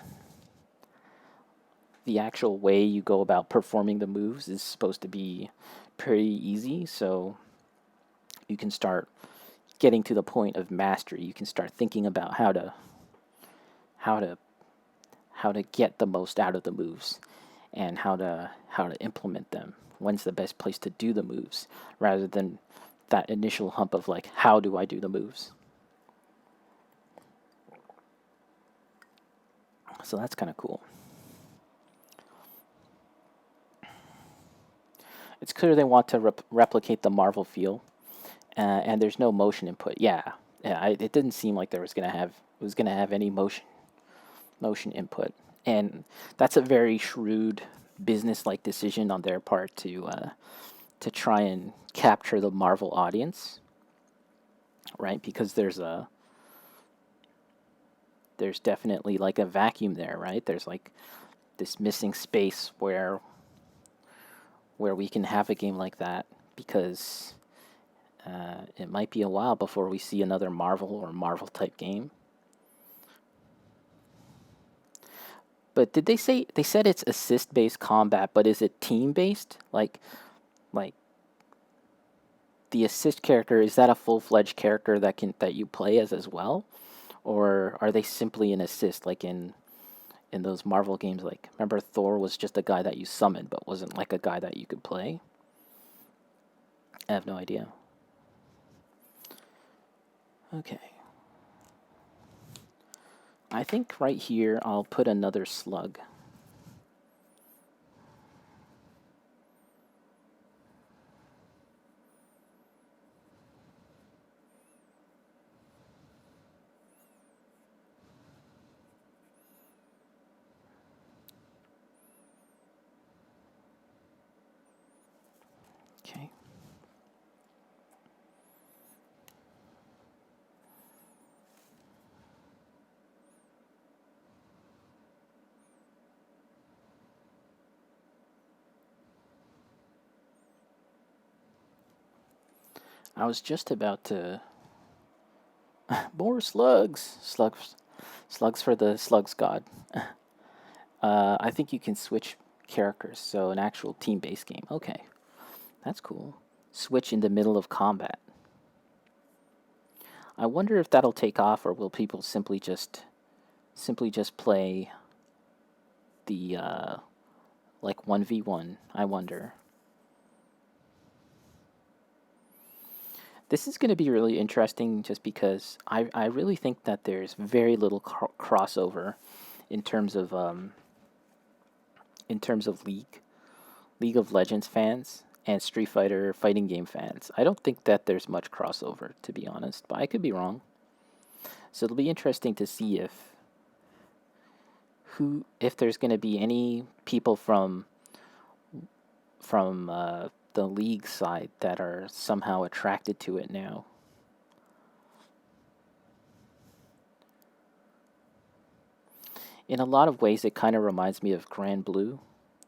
the actual way you go about performing the moves is supposed to be pretty easy, so you can start getting to the point of mastery. You can start thinking about how to get the most out of the moves, and how to implement them. When's the best place to do the moves, rather than that initial hump of like, how do I do the moves? So that's kind of cool. It's clear they want to replicate the Marvel feel, and there's no motion input. It didn't seem like there was gonna have any motion input, and that's a very shrewd business-like decision on their part to try and capture the Marvel audience, right? Because there's definitely like a vacuum there, right? There's like this missing space where we can have a game like that, because it might be a while before we see another Marvel or Marvel type game. But did they said it's assist based combat, but is it team based? Like the assist character, is that a full-fledged character that you play as well, or are they simply an assist like in those Marvel games? Like, remember Thor was just a guy that you summoned, but wasn't like a guy that you could play. I have no idea. Okay. I think right here I'll put another slug. Okay. I was just about to... More slugs! Slugs for the slugs god. I think you can switch characters, so an actual team-based game. Okay, that's cool. Switch in the middle of combat. I wonder if that'll take off, or will people simply just play the like 1v1? I wonder. This is going to be really interesting just because I really think that there's very little crossover in terms of League of Legends fans and Street Fighter fighting game fans. I don't think that there's much crossover, to be honest, but I could be wrong. So it'll be interesting to see if there's going to be any people from the League side that are somehow attracted to it now. In a lot of ways, it kind of reminds me of Grand Blue,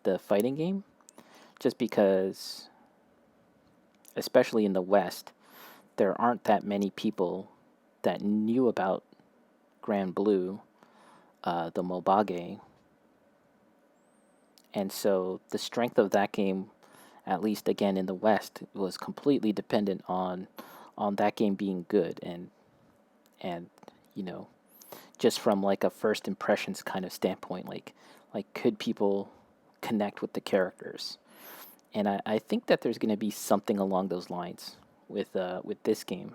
the fighting game, just because, especially in the West, there aren't that many people that knew about Grand Blue, the Mobage, and so the strength of that game, at least again in the West, was completely dependent on that game being good, and you know, just from like a first impressions kind of standpoint, like could people connect with the characters? And I think that there's going to be something along those lines with this game.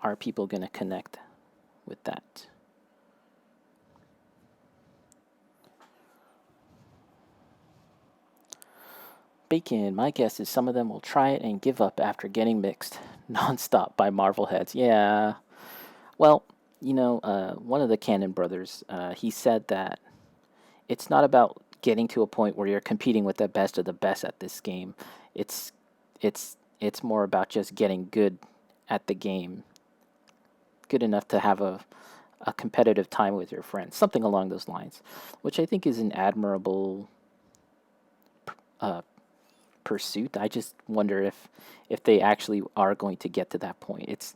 Are people going to connect with that? Bacon, my guess is some of them will try it and give up after getting mixed nonstop by Marvel heads. Yeah. Well, one of the Cannon brothers, he said that it's not about getting to a point where you're competing with the best of the best at this game. It's it's more about just getting good at the game, good enough to have a competitive time with your friends, something along those lines, which I think is an admirable uh, pursuit. I just wonder if they actually are going to get to that point. It's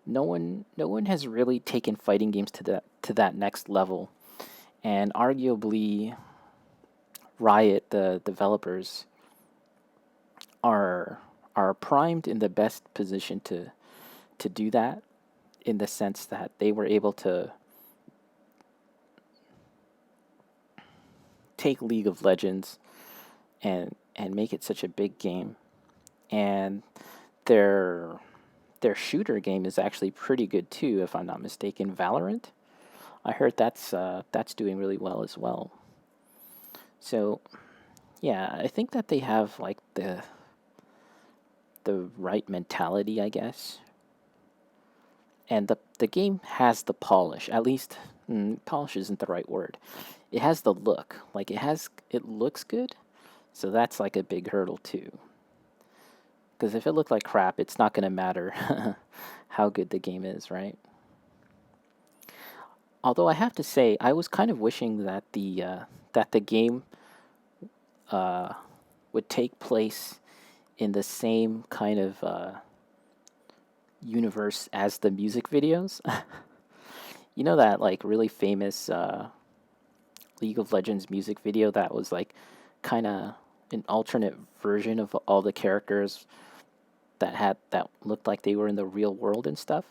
no one has really taken fighting games to that next level, and arguably Riot, the developers, are primed in the best position to do that, in the sense that they were able to take League of Legends and make it such a big game, and their shooter game is actually pretty good too, if I'm not mistaken. Valorant, I heard that's doing really well as well. So yeah, I think that they have like the right mentality, I guess. And the game has the polish. At least polish isn't the right word. It has the look. Like it looks good. So that's like a big hurdle too. Because if it looked like crap, it's not going to matter how good the game is, right? Although I have to say, I was kind of wishing that the game would take place in the same kind of universe as the music videos. You know that like really famous League of Legends music video that was like kind of an alternate version of all the characters that looked like they were in the real world and stuff.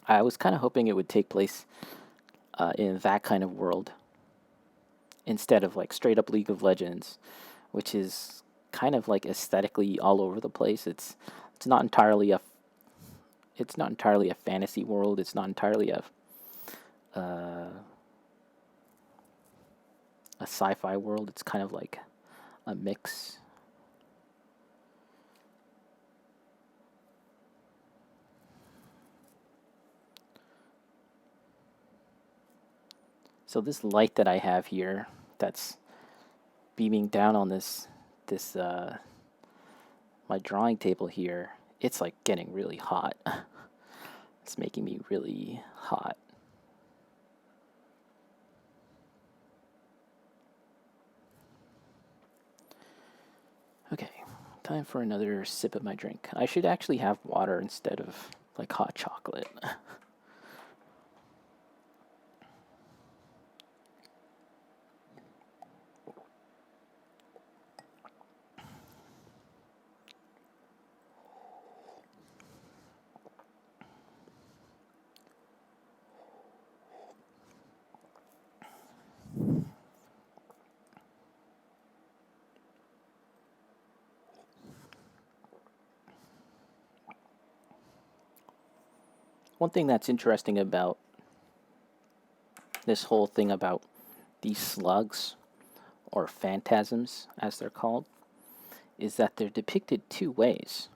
I was kind of hoping it would take place in that kind of world instead of like straight up League of Legends, which is kind of like aesthetically all over the place. It's not entirely a fantasy world. It's not entirely a sci-fi world. It's kind of like a mix. So this light that I have here, that's beaming down on this my drawing table here, it's like getting really hot. It's making me really hot. Okay, time for another sip of my drink. I should actually have water instead of like hot chocolate. One thing that's interesting about this whole thing about these slugs, or phantasms as they're called, is that they're depicted two ways.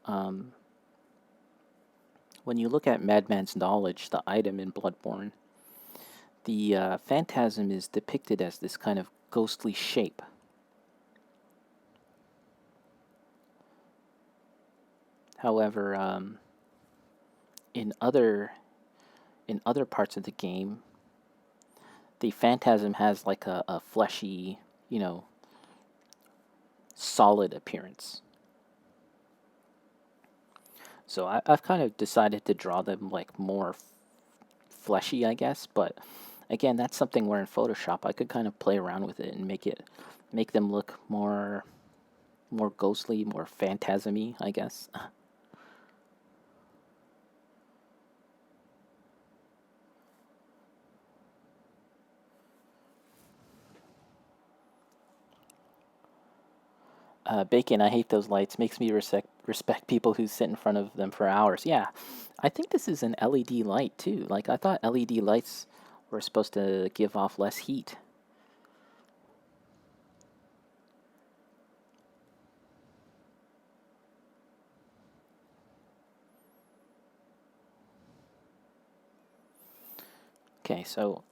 When you look at Madman's knowledge, the item in Bloodborne, the phantasm is depicted as this kind of ghostly shape. However, in other parts of the game, the phantasm has like a fleshy, solid appearance. So I've kind of decided to draw them like more fleshy, I guess. But again, that's something where in Photoshop I could kind of play around with it and make them look more ghostly, more phantasmy, I guess. Bacon, I hate those lights. Makes me respect people who sit in front of them for hours. Yeah, I think this is an LED light too. Like, I thought LED lights were supposed to give off less heat. Okay, so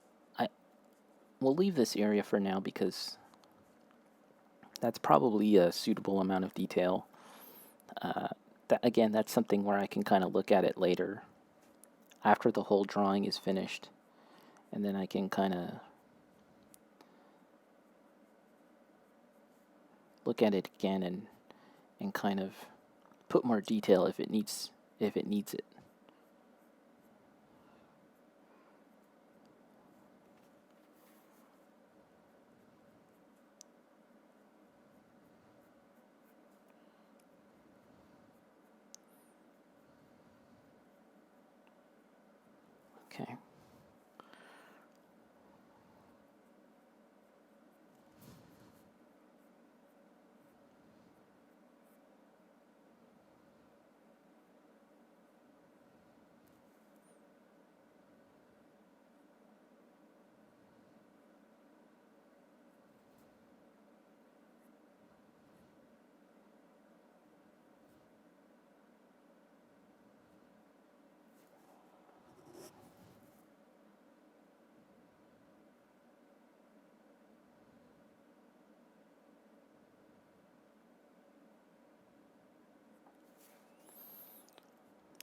we'll leave this area for now because that's probably a suitable amount of detail. Again, that's something where I can kind of look at it later after the whole drawing is finished, and then I can kind of look at it again and kind of put more detail if it needs it. Okay.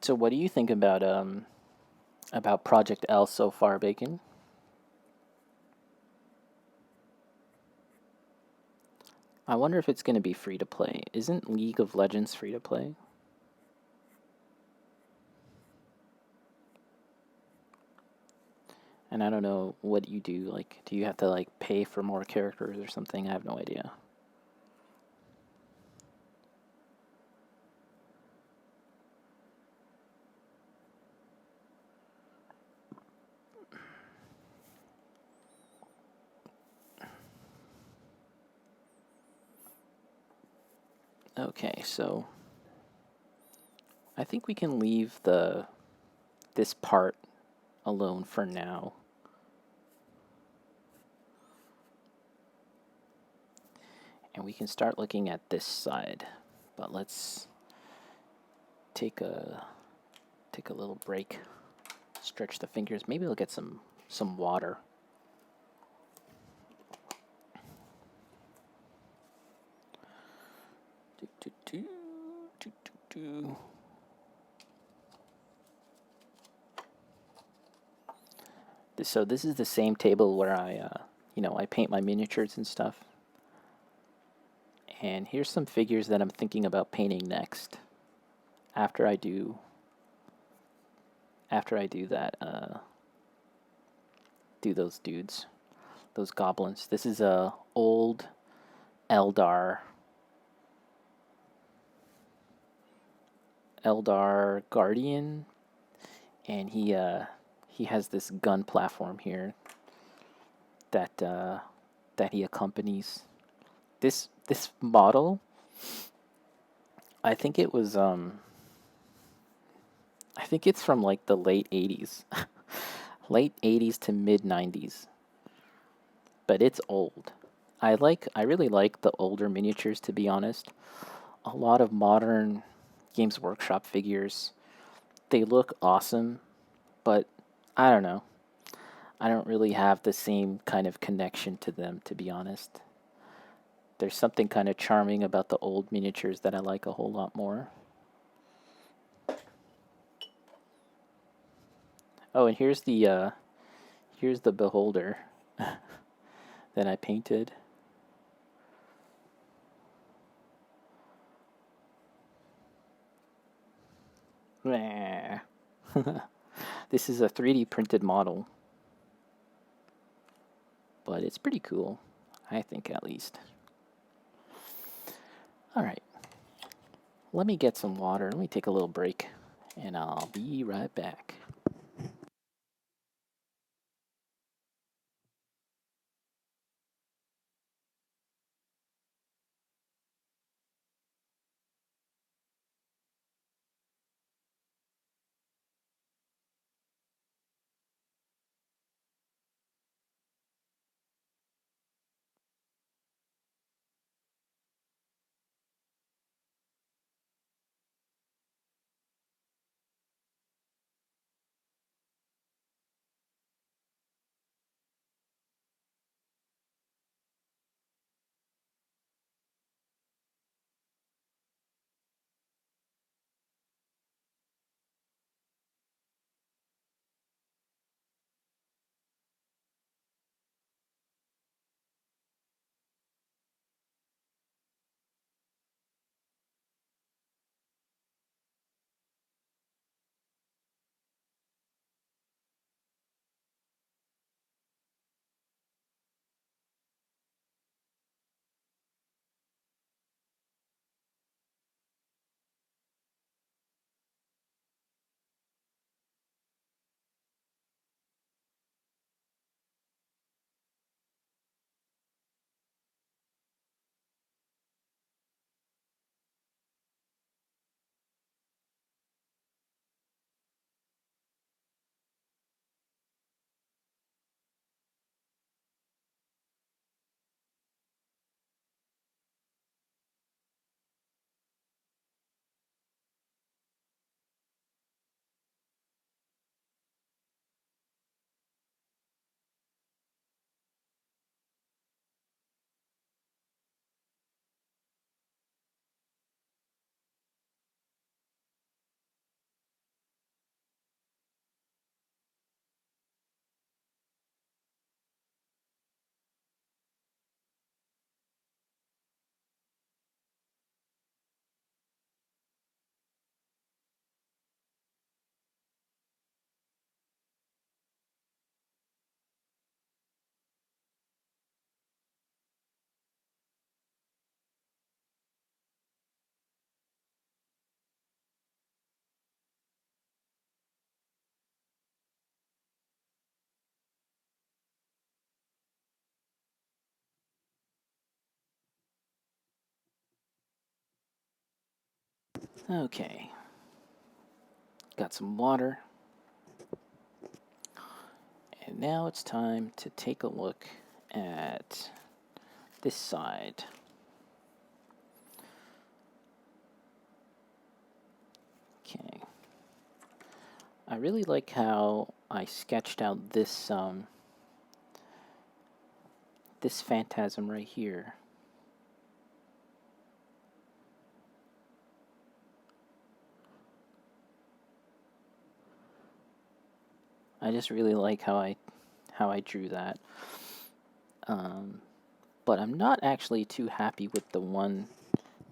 So what do you think about Project L so far, Bacon? I wonder if it's going to be free to play. Isn't League of Legends free to play? And And I don't know what you do. Like, do you have to like pay for more characters or something? I have no idea. Okay, so I think we can leave this part alone for now. And we can start looking at this side. But let's take a little break. Stretch the fingers. Maybe we'll get some water. So this is the same table where I paint my miniatures and stuff. And here's some figures that I'm thinking about painting next. After I do that, do those dudes, those goblins. This is a old Eldar Guardian, and he has this gun platform here that he accompanies. This model, I think it was I think it's from like the late 80s. Late 80s to mid 90s. But it's old. I really like the older miniatures, to be honest. A lot of modern Games Workshop figures, they look awesome, but I don't know. I don't really have the same kind of connection to them, to be honest. There's something kind of charming about the old miniatures that I like a whole lot more. Oh, and here's the beholder that I painted. This is a 3D printed model, but it's pretty cool, I think, at least. All right, let me get some water. Let me take a little break, and I'll be right back. Okay. Got some water. And now it's time to take a look at this side. Okay. I really like how I sketched out this this phantasm right here. I just really like how I drew that. But I'm not actually too happy with the one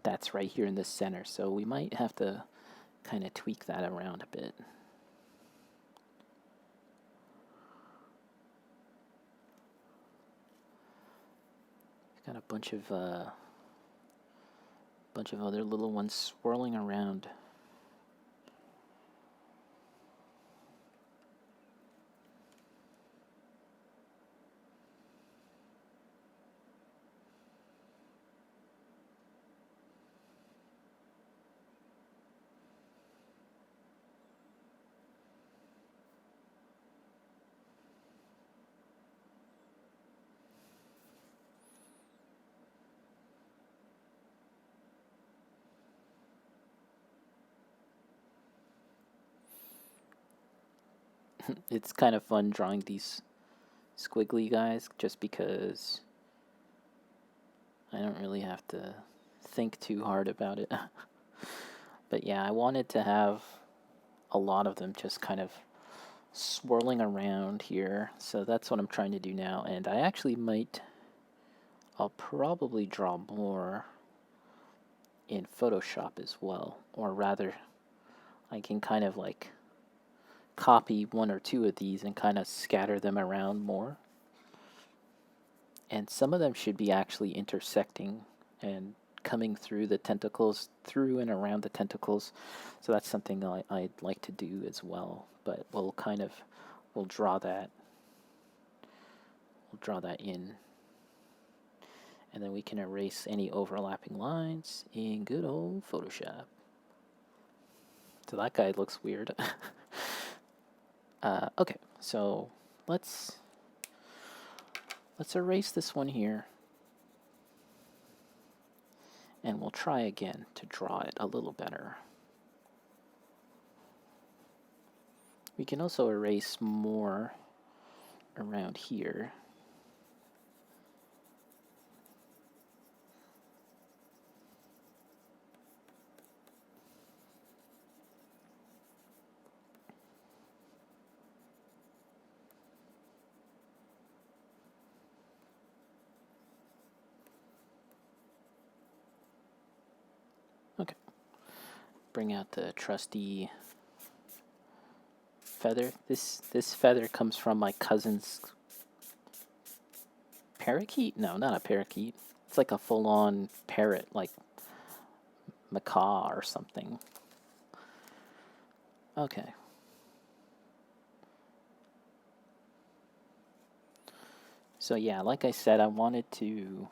that's right here in the center, so we might have to kind of tweak that around a bit. Got a bunch of other little ones swirling around. It's kind of fun drawing these squiggly guys just because I don't really have to think too hard about it. But yeah, I wanted to have a lot of them just kind of swirling around here, so that's what I'm trying to do now. And I actually I'll probably draw more in Photoshop as well, or rather I can kind of like copy one or two of these and kind of scatter them around more. And some of them should be actually intersecting and coming through the tentacles, through and around the tentacles. So that's something I'd like to do as well. But we'll draw that in. And then we can erase any overlapping lines in good old Photoshop. So that guy looks weird. Okay, so let's erase this one here. And we'll try again to draw it a little better. We can also erase more around here. Okay. Bring out the trusty feather. This feather comes from my cousin's parakeet? No, not a parakeet. It's like a full-on parrot, like macaw or something. Okay. So yeah, like I said, I wanted to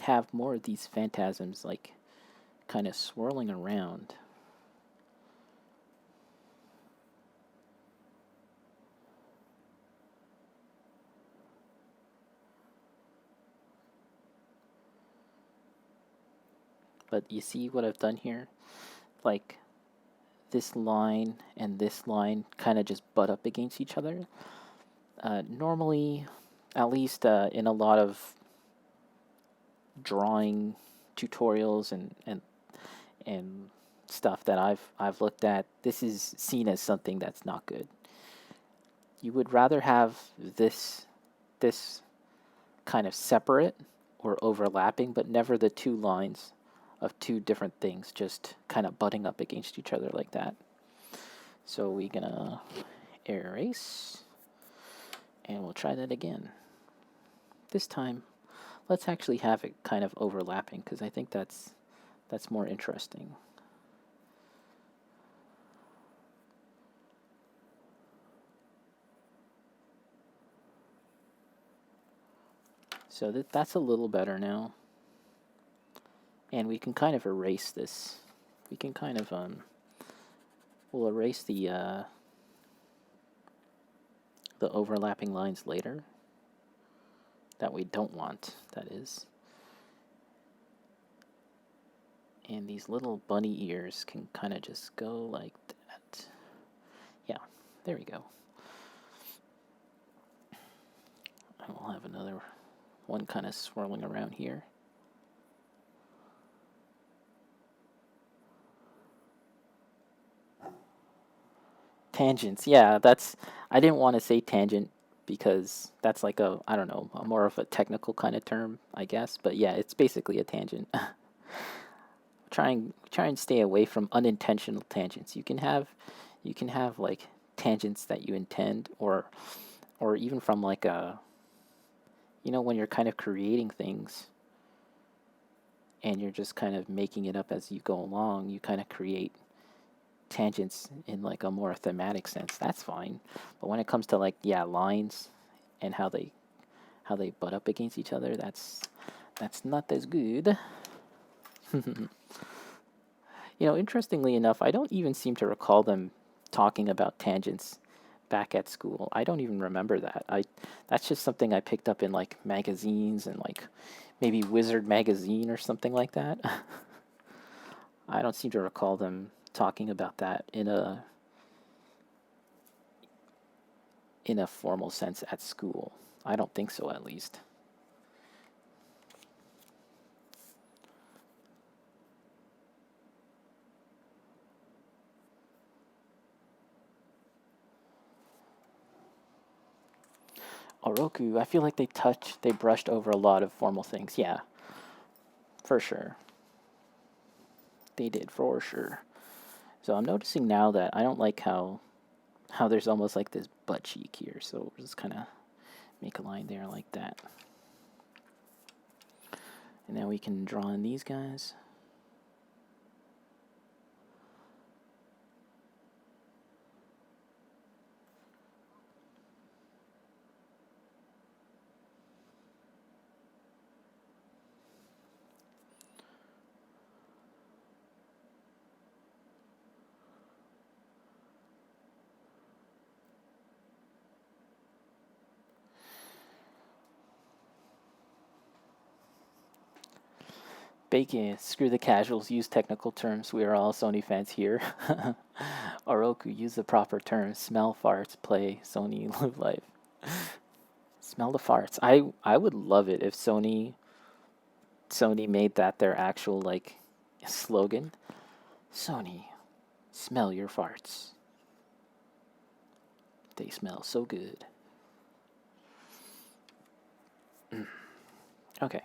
have more of these phantasms like kind of swirling around. But you see what I've done here? Like, this line and this line kind of just butt up against each other. Normally, at least in a lot of drawing tutorials and stuff that I've looked at, this is seen as something that's not good. You would rather have this kind of separate or overlapping, but never the two lines of two different things just kind of butting up against each other like that. So we're gonna erase, and we'll try that again. This time, let's actually have it kind of overlapping, because I think that's more interesting. So that's a little better now. And we can kind of erase this We can kind of we'll erase the overlapping lines later that we don't want, that is. And these little bunny ears can kind of just go like that. Yeah, there we go. And we'll have another one kind of swirling around here. Tangents, yeah, I didn't want to say tangent because that's like I don't know, more of a technical kind of term, I guess. But yeah, it's basically a tangent. Try and stay away from unintentional tangents. You can have like tangents that you intend, or even from like when you're kind of creating things and you're just kind of making it up as you go along, you kind of create tangents in like a more thematic sense. That's fine. But when it comes to like lines and how they butt up against each other, that's not as good. Interestingly enough, I don't even seem to recall them talking about tangents back at school. I don't even remember that. That's just something I picked up in like magazines and like maybe Wizard magazine or something like that. I don't seem to recall them talking about that in a formal sense at school. I don't think so, at least. Oroku, I feel like they brushed over a lot of formal things. Yeah, for sure. They did, for sure. So I'm noticing now that I don't like how there's almost like this butt cheek here. So we'll just kind of make a line there like that. And then we can draw in these guys. Bacon, screw the casuals, use technical terms. We are all Sony fans here. Oroku, use the proper terms. Smell farts, play Sony, live life. Smell the farts. I would love it if Sony made that their actual like slogan. Sony, smell your farts. They smell so good. Okay.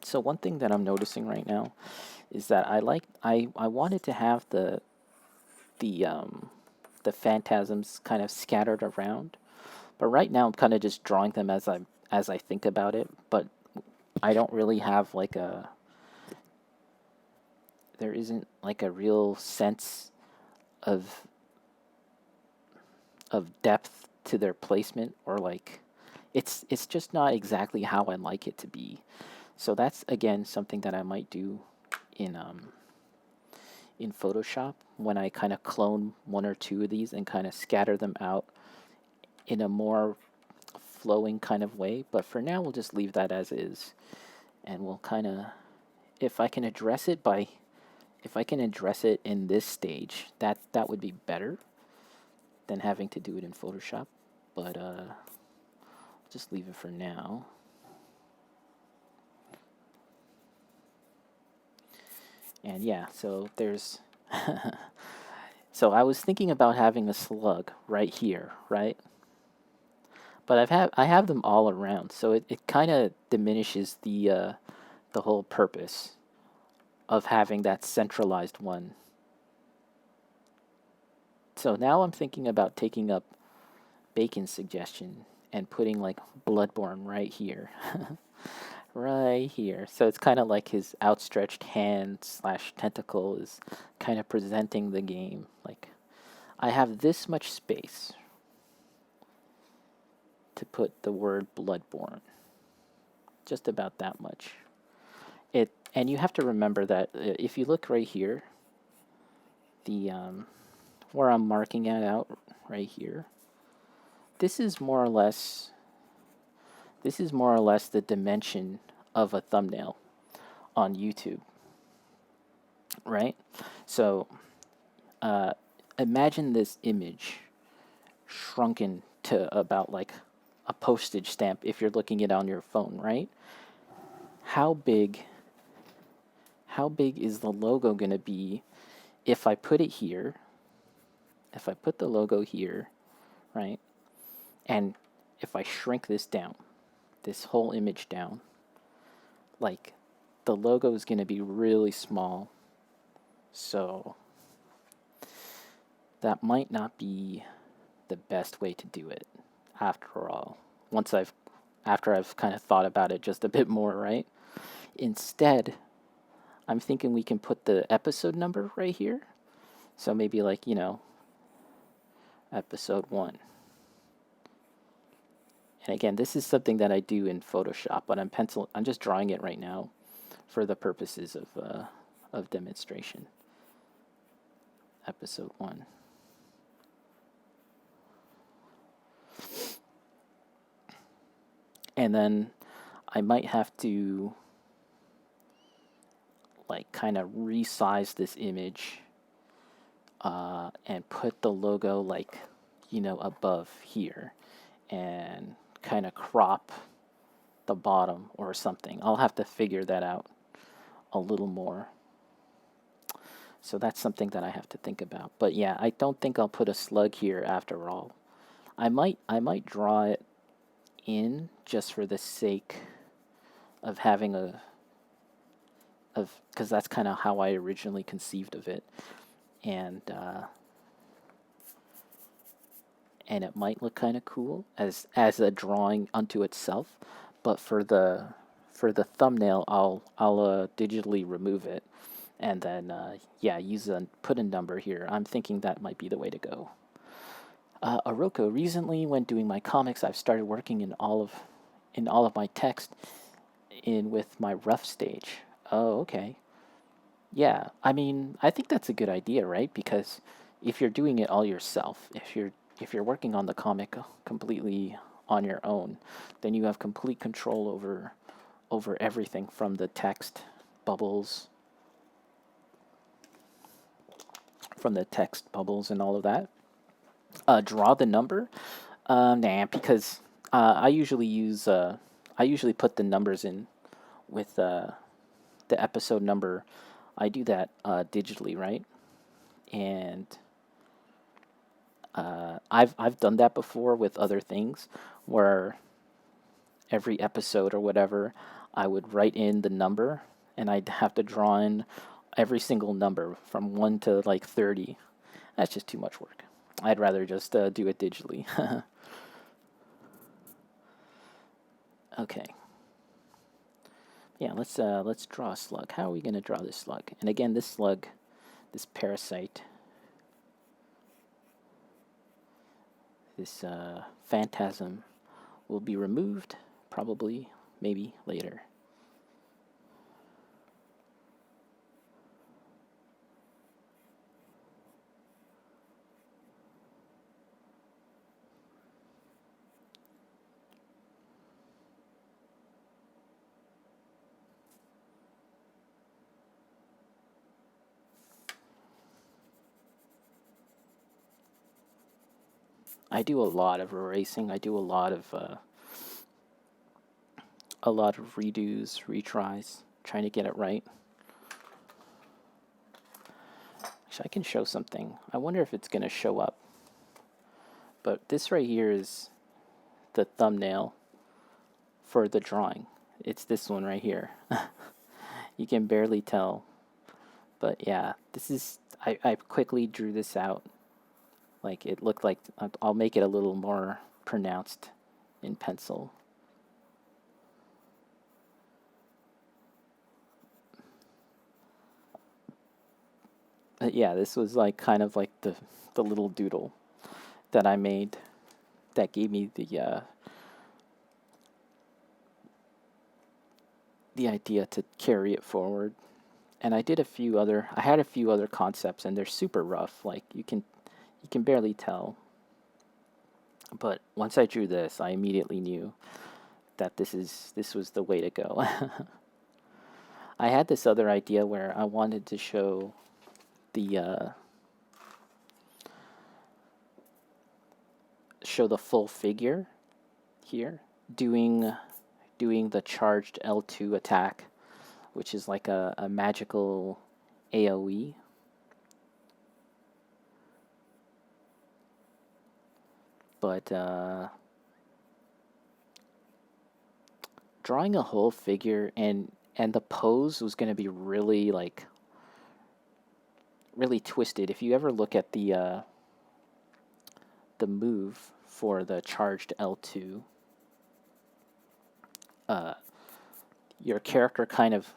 So one thing that I'm noticing right now is that I wanted to have the phantasms kind of scattered around, but right now I'm kind of just drawing them as I think about it. But I don't really have like there isn't like a real sense of depth to their placement, or like it's just not exactly how I like it to be. So that's again something that I might do in Photoshop when I kind of clone one or two of these and kind of scatter them out in a more flowing kind of way. But for now, we'll just leave that as is, and we'll kind of, if I can address it in this stage, that would be better than having to do it in Photoshop. But just leave it for now. And yeah, so there's so I was thinking about having a slug right here, right? But I have them all around, so it kind of diminishes the whole purpose of having that centralized one. So now I'm thinking about taking up Bacon's suggestion and putting like Bloodborne right here. Right here. So it's kind of like his outstretched hand / tentacle is kind of presenting the game. Like, I have this much space to put the word Bloodborne. Just about that much. And you have to remember that if you look right here, the where I'm marking it out right here, this is more or less the dimension of a thumbnail on YouTube, right? So imagine this image shrunken to about like a postage stamp if you're looking at it on your phone, right? How big is the logo going to be if I put it here? If I put the logo here, right? And if I shrink this down, this whole image down, like the logo is going to be really small. So that might not be the best way to do it after all. After I've kind of thought about it just a bit more, right? Instead, I'm thinking we can put the episode number right here. So maybe like, episode 1. And again, this is something that I do in Photoshop, but I'm just drawing it right now for the purposes of demonstration. Episode 1. And then I might have to like kind of resize this image and put the logo like, above here and kind of crop the bottom or something. I'll have to figure that out a little more. So that's something that I have to think about. But yeah, I don't think I'll put a slug here after all. I might draw it in just for the sake of having because that's kind of how I originally conceived of it. And it might look kind of cool as a drawing unto itself, but for the thumbnail, I'll digitally remove it, and then put a number here. I'm thinking that might be the way to go. Aroko, recently when doing my comics, I've started working in all of my text with my rough stage. Oh, okay. Yeah, I mean, I think that's a good idea, right? Because if you're doing it all yourself, if you're working on the comic completely on your own, then you have complete control over everything from the text bubbles, and all of that. Draw the number? Nah, because I usually put the numbers in with the episode number. I do that digitally, right? And I've done that before with other things, where every episode or whatever, I would write in the number, and I'd have to draw in every single number from 1 to like 30. That's just too much work. I'd rather just do it digitally. Okay. Yeah, let's draw a slug. How are we going to draw this slug? And again, this slug, this parasite, this phantasm will be removed, probably, maybe later. I do a lot of erasing. I do a lot of redos, retries, trying to get it right. Actually, I can show something. I wonder if it's going to show up. But this right here is the thumbnail for the drawing. It's this one right here. You can barely tell. But yeah, this is, I quickly drew this out. Like, it looked like, I'll make it a little more pronounced in pencil. But yeah, this was like kind of like the little doodle that I made that gave me the idea to carry it forward. And I had a few other concepts, and they're super rough. Like you can barely tell. But once I drew this, I immediately knew that this was the way to go. I had this other idea where I wanted to show the full figure here doing the charged L2 attack, which is like a magical AoE. But drawing a whole figure and the pose was going to be really really twisted. If you ever look at the move for the charged L2, your character kind of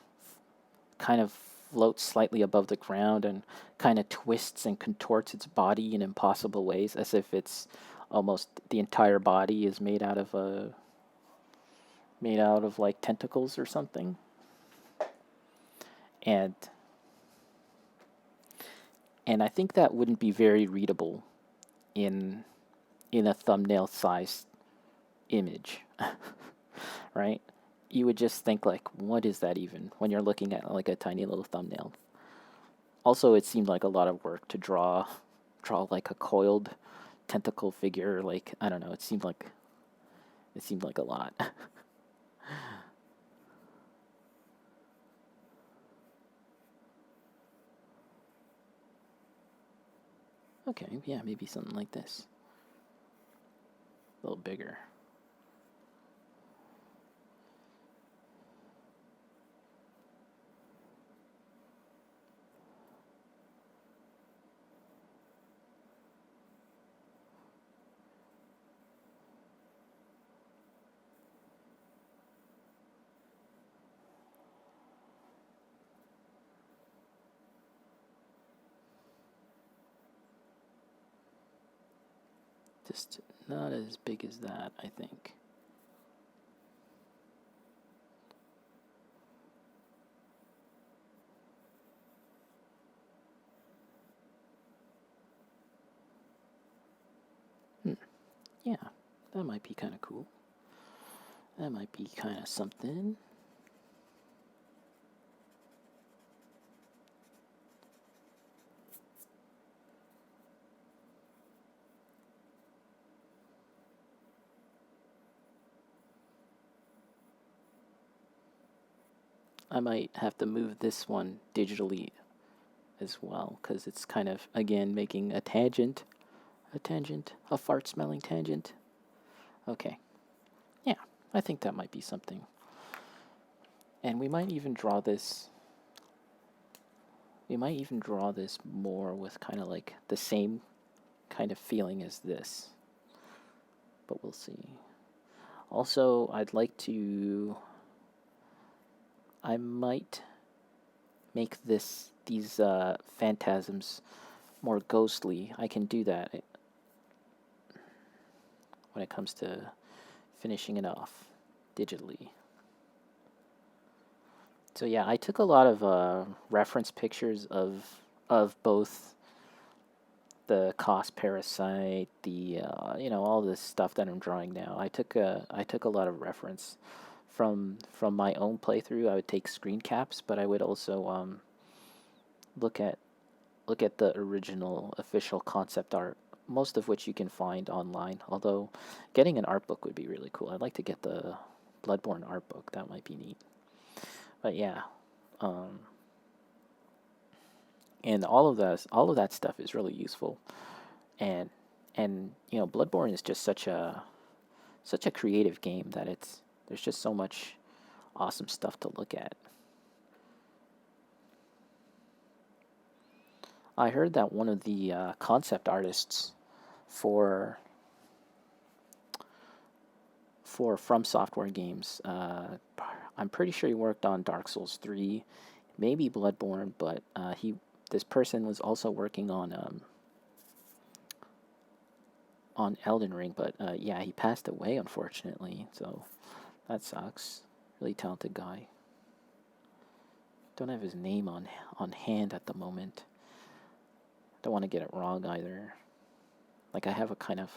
floats slightly above the ground and kind of twists and contorts its body in impossible ways, as if it's almost the entire body is made out of like tentacles or something. And I think that wouldn't be very readable in a thumbnail sized image. Right? You would just think like, what is that even, when you're looking at like a tiny little thumbnail. Also, it seemed like a lot of work to draw like a coiled tentacle figure. Like, I don't know, it seemed like a lot. Okay, yeah, maybe something like this. A little bigger. Just not as big as that, I think. Yeah, that might be kind of cool. That might be kind of something. I might have to move this one digitally as well, because it's kind of, again, making a tangent, a fart-smelling tangent. Okay. Yeah, I think that might be something. And we might even draw this more with kind of like the same kind of feeling as this. But we'll see. Also, I might make these phantasms more ghostly. I can do that when it comes to finishing it off digitally. So yeah, I took a lot of reference pictures of both the cost parasite, the all this stuff that I'm drawing now. I took a lot of reference from my own playthrough. I would take screen caps, but I would also look at the original official concept art, most of which you can find online. Although getting an art book would be really cool. I'd like to get the Bloodborne art book. That might be neat. But yeah, and all of that stuff is really useful, and Bloodborne is just such a creative game that there's just so much awesome stuff to look at. I heard that one of the concept artists for From Software games, I'm pretty sure he worked on Dark Souls 3, maybe Bloodborne, but this person was also working on Elden Ring, but he passed away, unfortunately, so that sucks. Really talented guy. Don't have his name on hand at the moment. Don't want to get it wrong either. Like I have a kind of,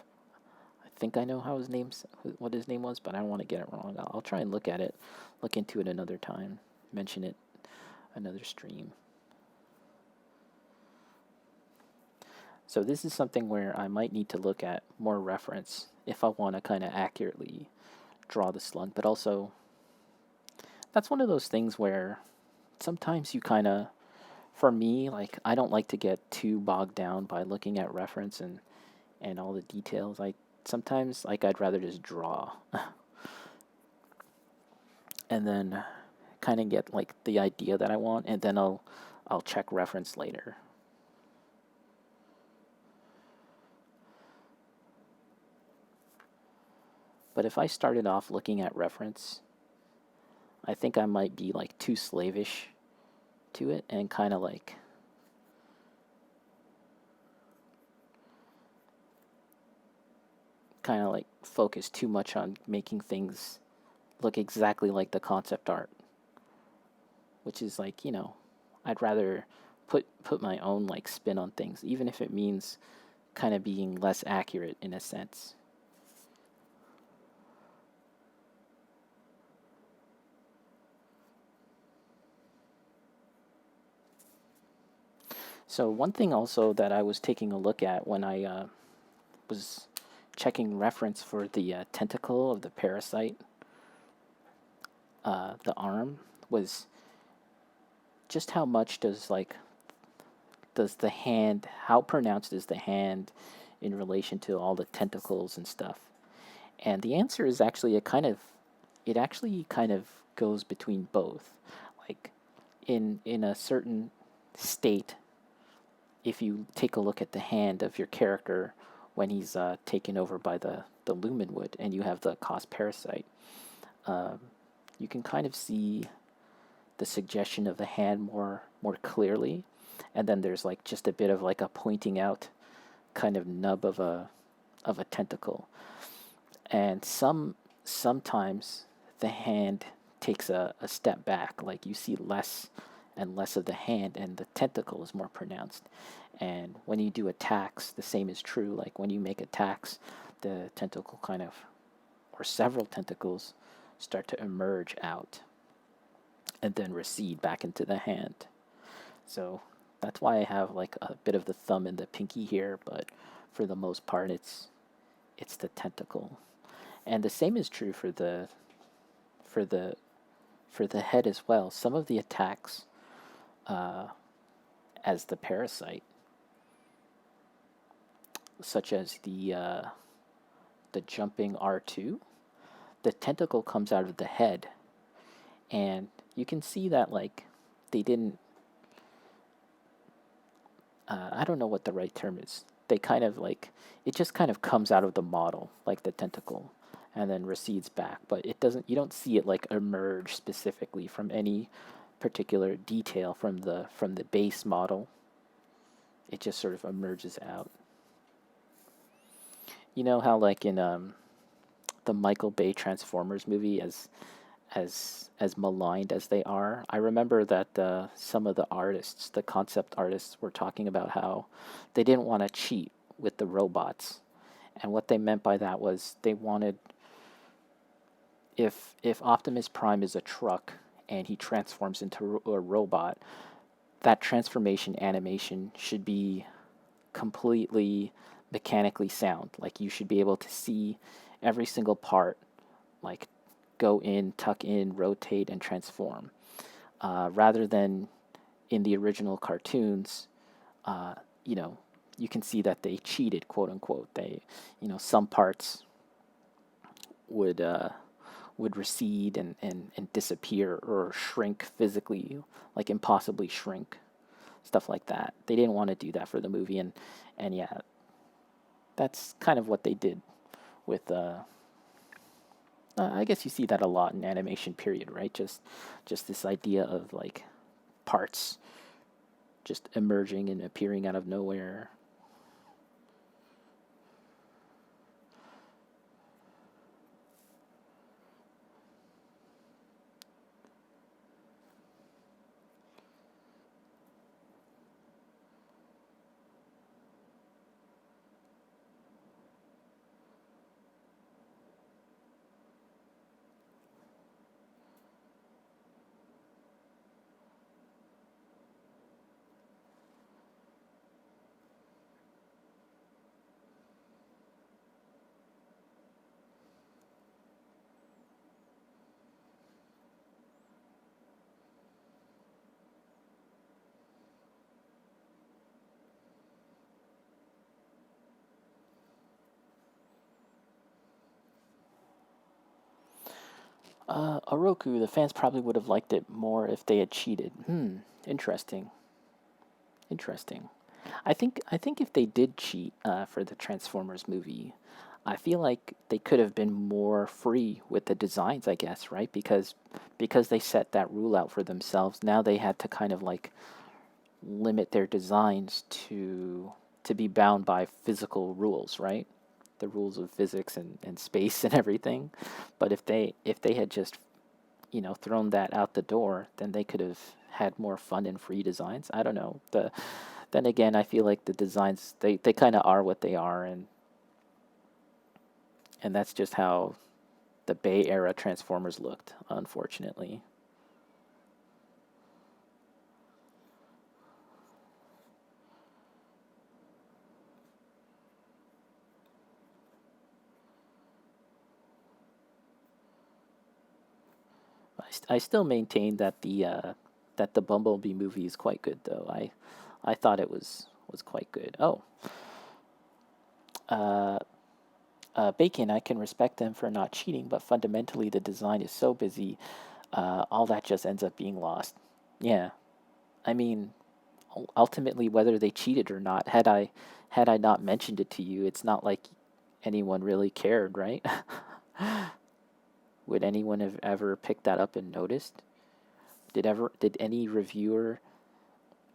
I think I know what his name was, but I don't want to get it wrong. I'll try and look into it another time, mention it another stream. So this is something where I might need to look at more reference if I want to kind of accurately draw the slug, but also that's one of those things where sometimes you kind of, for me, like I don't like to get too bogged down by looking at reference and all the details. Sometimes like I'd rather just draw and then kind of get like the idea that I want, and then I'll check reference later. But if I started off looking at reference, I think I might be like too slavish to it and kind of like focus too much on making things look exactly like the concept art, which is like, I'd rather put my own like spin on things, even if it means kind of being less accurate in a sense. So one thing also that I was taking a look at when I was checking reference for the tentacle of the parasite, the arm, was just how much does the hand, how pronounced is the hand in relation to all the tentacles and stuff? And the answer is actually it actually kind of goes between both. Like in a certain state, if you take a look at the hand of your character when he's taken over by the Lumenwood and you have the cost parasite, you can kind of see the suggestion of the hand more clearly, and then there's like just a bit of like a pointing out kind of nub of a tentacle, and sometimes the hand takes a step back, like you see less and less of the hand and the tentacle is more pronounced. And when you do attacks, the same is true. Like when you make attacks, the tentacle kind of, or several tentacles, start to emerge out and then recede back into the hand. So that's why I have like a bit of the thumb and the pinky here, but for the most part it's the tentacle. And the same is true for the head as well. Some of the attacks as the parasite, such as the jumping R2, the tentacle comes out of the head, and you can see that like they didn't. I don't know what the right term is. They kind of like it just kind of comes out of the model like the tentacle, and then recedes back. But it doesn't. You don't see it like emerge specifically from any particular detail from the base model. It just sort of emerges out. You know how like in the Michael Bay Transformers movie, as maligned as they are, I remember that some of the artists, the concept artists, were talking about how they didn't want to cheat with the robots, and what they meant by that was they wanted, if Optimus Prime is a truck and he transforms into a robot, that transformation animation should be completely mechanically sound. Like you should be able to see every single part, like go in, tuck in, rotate, and transform. Rather than in the original cartoons, you can see that they cheated, quote unquote. They, some parts would recede and disappear or shrink physically, like impossibly shrink, stuff like that. They didn't want to do that for the movie, and yeah, that's kind of what they did with. I guess you see that a lot in animation, period, right? Just this idea of like parts just emerging and appearing out of nowhere. Oroku, the fans probably would have liked it more if they had cheated. Interesting. Interesting. I think if they did cheat for the Transformers movie, I feel like they could have been more free with the designs, I guess, right? Because they set that rule out for themselves. Now they had to kind of like limit their designs to be bound by physical rules, right? The rules of physics and space and everything. But if they had just thrown that out the door, then they could have had more fun and free designs. I don't know. Then again, I feel like the designs they kind of are what they are, and that's just how the Bay era Transformers looked, unfortunately. I still maintain that the Bumblebee movie is quite good, though. I thought it was quite good. Oh, uh, Bacon, I can respect them for not cheating, but fundamentally the design is so busy, all that just ends up being lost. Yeah, I mean, ultimately, whether they cheated or not, had I not mentioned it to you, it's not like anyone really cared, right? Would anyone have ever picked that up and noticed? Did any reviewer,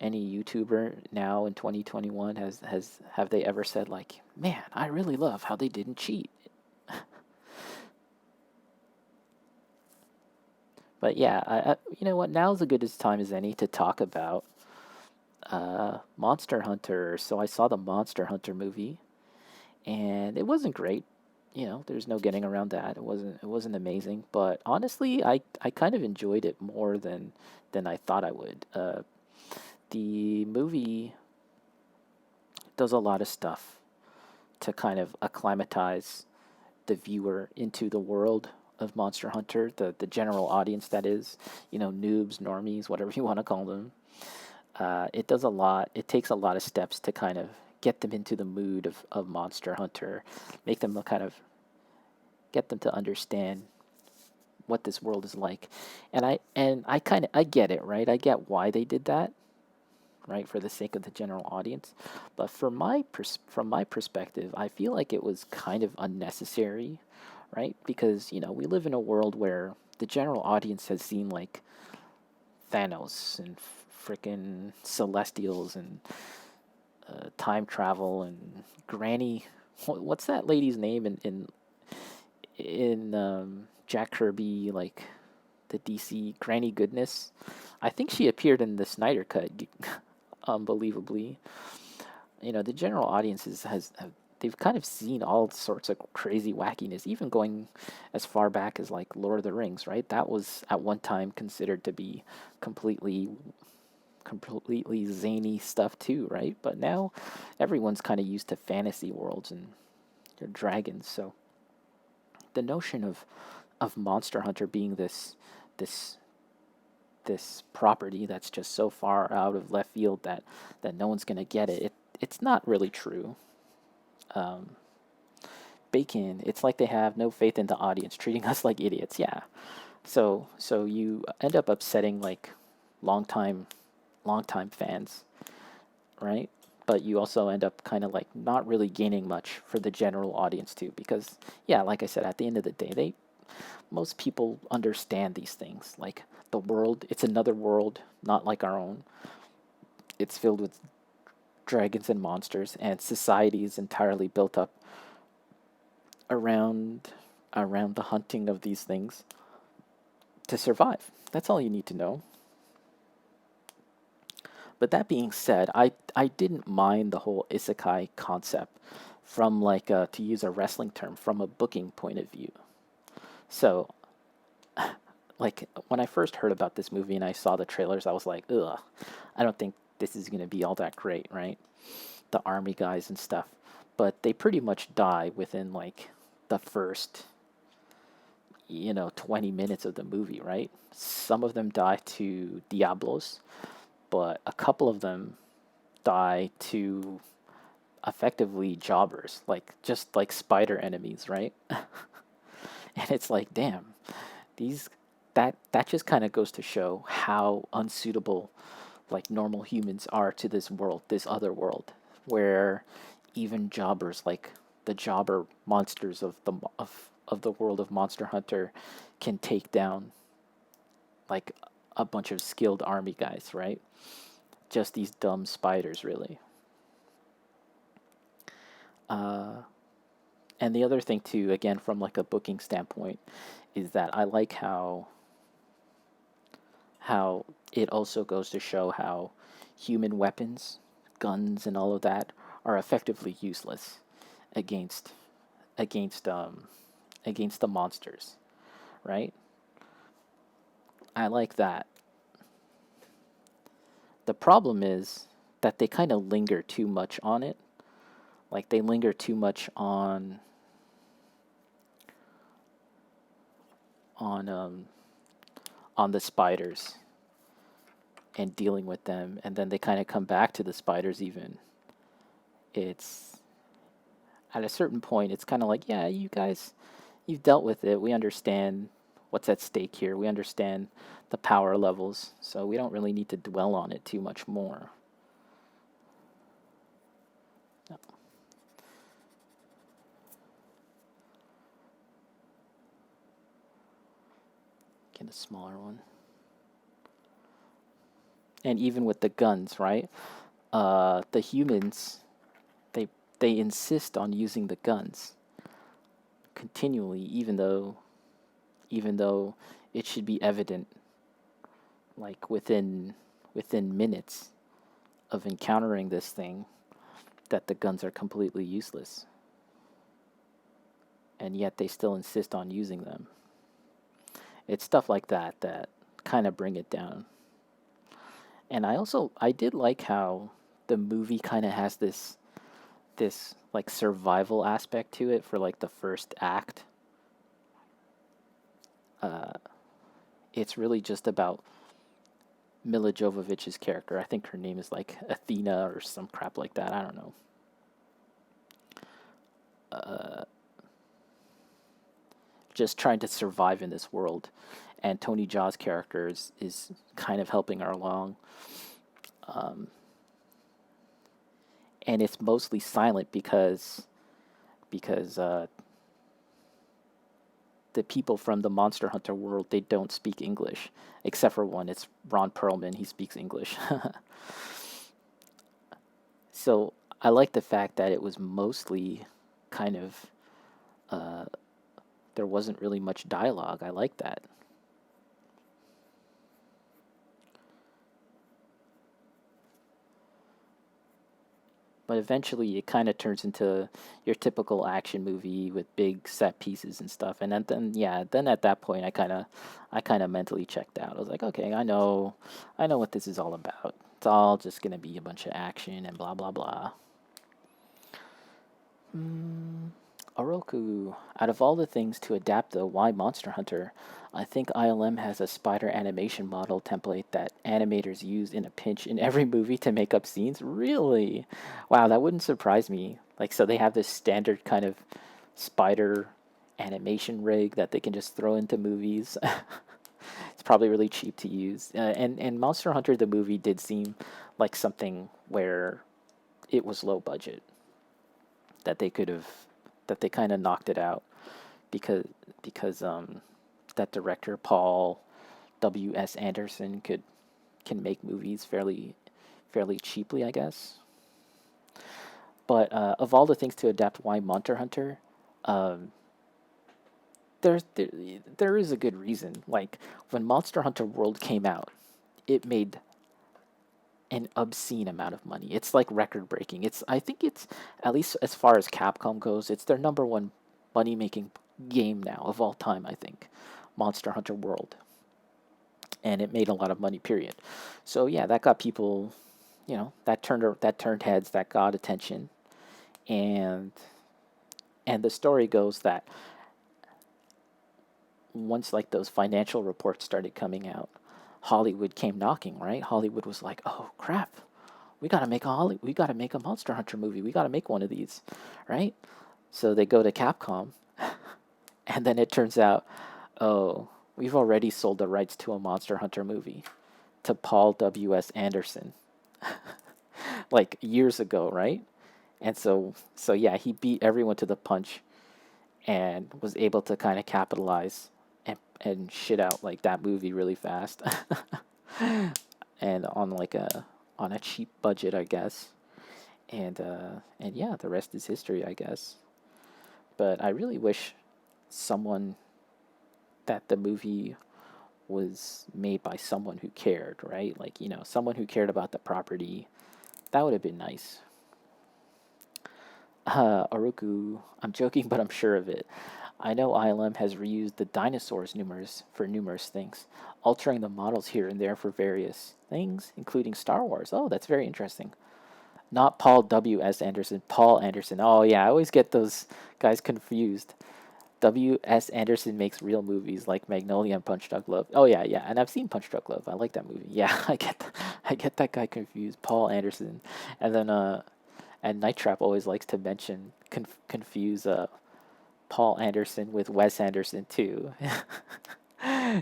any YouTuber now in 2021 has have they ever said like, "Man, I really love how they didn't cheat." But yeah, you know what? Now's as good as time as any to talk about Monster Hunter. So I saw the Monster Hunter movie, and it wasn't great. There's no getting around that. It wasn't amazing, but honestly, I kind of enjoyed it more than I thought I would. The movie does a lot of stuff to kind of acclimatize the viewer into the world of Monster Hunter, the general audience that is, noobs, normies, whatever you want to call them. It does a lot. It takes a lot of steps to kind of get them into the mood of Monster Hunter, make them kind of get them to understand what this world is like. And I kind of I get it, right? I get why they did that, right? For the sake of the general audience. But from my perspective, I feel like it was kind of unnecessary, right? Because, we live in a world where the general audience has seen like Thanos and freaking Celestials and time travel and Granny. What's that lady's name in Jack Kirby, like the DC Granny Goodness? I think she appeared in the Snyder Cut, unbelievably. The general audiences they've kind of seen all sorts of crazy wackiness, even going as far back as like Lord of the Rings, right? That was at one time considered to be completely completely zany stuff too, right? But now everyone's kind of used to fantasy worlds and their dragons. So the notion of Monster Hunter being this this property that's just so far out of left field that no one's gonna get it's not really true. Um, Bacon, it's like they have no faith in the audience, treating us like idiots. Yeah. So you end up upsetting like long time long time fans, right? But you also end up kind of like not really gaining much for the general audience too, because yeah, like I said, at the end of the day, most people understand these things. Like the world, it's another world, not like our own. It's filled with dragons and monsters, and society is entirely built up around around the hunting of these things to survive. That's all you need to know. But that being said, I didn't mind the whole isekai concept from like to use a wrestling term from a booking point of view. So like when I first heard about this movie and I saw the trailers, I was like, ugh, I don't think this is gonna be all that great, right? The army guys and stuff, but they pretty much die within like the first 20 minutes of the movie, right? Some of them die to Diablos, but a couple of them die to effectively jobbers, like just like spider enemies, right? And it's like, damn, these that just kind of goes to show how unsuitable like normal humans are to this world, this other world, where even jobbers like the jobber monsters of the world of Monster Hunter can take down like a bunch of skilled army guys, right? Just these dumb spiders, really. Uh, and the other thing too, again from like a booking standpoint, is that I like how it also goes to show how human weapons, guns, and all of that are effectively useless against against um against the monsters, right? I like that. The problem is that they kind of linger too much on it. Like they linger too much on on the spiders and dealing with them, and then they kind of come back to the spiders even. It's at a certain point it's kind of like, yeah, you guys, you've dealt with it. We understand what's at stake here. We understand the power levels, so we don't really need to dwell on it too much more. Get a smaller one. And even with the guns, right? The humans, they they insist on using the guns continually, even though it should be evident, like within minutes of encountering this thing, that the guns are completely useless, and yet they still insist on using them. It's stuff like that that kind of bring it down. And I did like how the movie kind of has this like survival aspect to it for like the first act. Uh, it's really just about Mila Jovovich's character. I think her name is like Athena or some crap like that. I don't know. Uh, just trying to survive in this world, and Tony Jaa's character is kind of helping her along. Um, and it's mostly silent because the people from the Monster Hunter world, they don't speak English, except for one. It's Ron Perlman. He speaks English. So I like the fact that it was mostly kind of uh, there wasn't really much dialogue. I like that. But eventually, it kind of turns into your typical action movie with big set pieces and stuff. And then yeah, then at that point, I kind of mentally checked out. I was like, okay, I know what this is all about. It's all just gonna be a bunch of action and blah blah blah. Mm, Oroku. Out of all the things to adapt, though, why Monster Hunter? I think ILM has a spider animation model template that animators use in a pinch in every movie to make up scenes. Really? Wow, that wouldn't surprise me. Like, so they have this standard kind of spider animation rig that they can just throw into movies. It's probably really cheap to use. And Monster Hunter the movie did seem like something where it was low budget, that they could have that they kind of knocked it out because that director Paul W.S. Anderson can make movies fairly cheaply, I guess. But of all the things to adapt, why Monster Hunter? Um, there there is a good reason. Like when Monster Hunter World came out, it made an obscene amount of money. It's like record breaking. I think it's, at least as far as Capcom goes, it's their number one money making game now of all time, I think. Monster Hunter World. And it made a lot of money, period. So yeah, that got people, that turned heads, that got attention. And the story goes that once like those financial reports started coming out, Hollywood came knocking, right? Hollywood was like, "Oh crap, we gotta make a Monster Hunter movie. We gotta make one of these," right? So they go to Capcom, and then it turns out, oh, we've already sold the rights to a Monster Hunter movie to Paul W.S. Anderson, like years ago, right? And so yeah, he beat everyone to the punch and was able to kind of capitalize and shit out like that movie really fast, and on a cheap budget, I guess. And yeah, the rest is history, I guess. But I really wish someone that the movie was made by someone who cared, right? Like, someone who cared about the property. That would have been nice. Oroku, I'm joking, but I'm sure of it. I know ILM has reused the dinosaurs for numerous things, altering the models here and there for various things, including Star Wars. Oh, that's very interesting. Not Paul W.S. Anderson, Paul Anderson. Oh, yeah, I always get those guys confused. W.S. Anderson makes real movies like Magnolia and Punch Drunk Love. Oh, yeah, yeah, and I've seen Punch Drunk Love. I like that movie. Yeah, I get that guy confused. Paul Anderson. And then, and Night Trap always likes to confuse Paul Anderson with Wes Anderson too.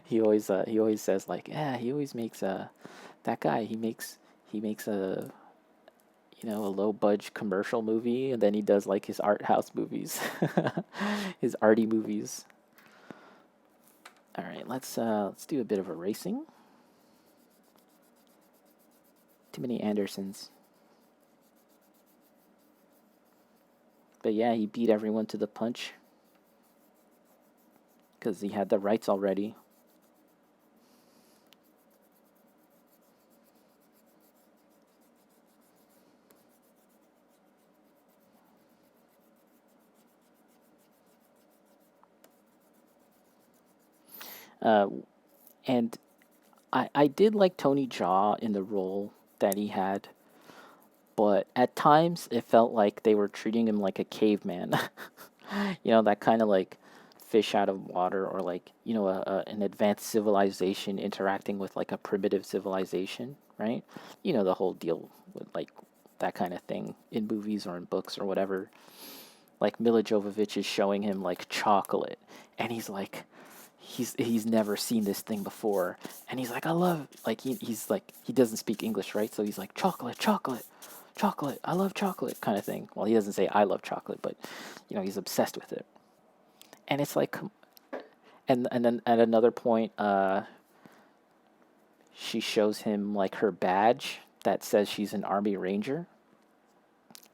He always says like, yeah, he always makes that guy he makes a a low budge commercial movie, and then he does like his art house movies, his arty movies. All right, let's do a bit of a racing. Too many Andersons. But yeah, he beat everyone to the punch because he had the rights already. Uh, and I did like Tony Jaa in the role that he had, but at times it felt like they were treating him like a caveman. That kind of like fish out of water, or like, an advanced civilization interacting with like a primitive civilization, right? The whole deal with like that kind of thing in movies or in books or whatever. Like Mila Jovovich is showing him like chocolate, and he's like, he's never seen this thing before, and he's like, I love, like, he's like, he doesn't speak English, right? So he's like, chocolate, chocolate, chocolate, I love chocolate, kind of thing. Well, he doesn't say I love chocolate, but he's obsessed with it. And it's like, and then at another point, she shows him like her badge that says she's an army ranger,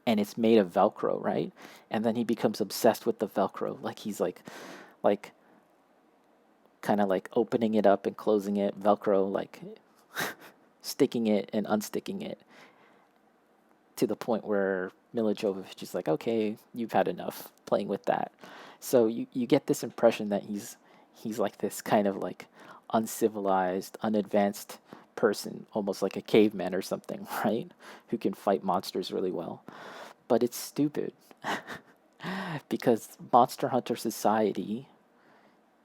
and it's made of Velcro, right? And then he becomes obsessed with the Velcro. Like, he's like kind of like opening it up and closing it, Velcro, like sticking it and unsticking it, to the point where Mila Jovovich is like, okay, you've had enough playing with that. So you get this impression that he's like this kind of like uncivilized, unadvanced person, almost like a caveman or something, right? Who can fight monsters really well. But it's stupid because Monster Hunter Society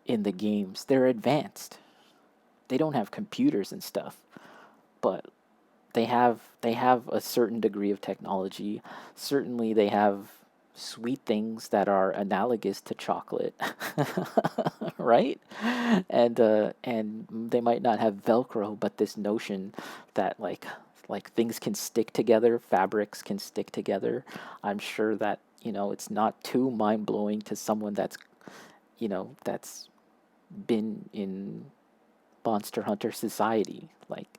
in the games, they're advanced. They don't have computers and stuff, but they have a certain degree of technology. Certainly, they have sweet things that are analogous to chocolate, right? And they might not have Velcro, but this notion that like things can stick together, fabrics can stick together. I'm sure that it's not too mind blowing to someone that's been in Monster Hunter Society. Like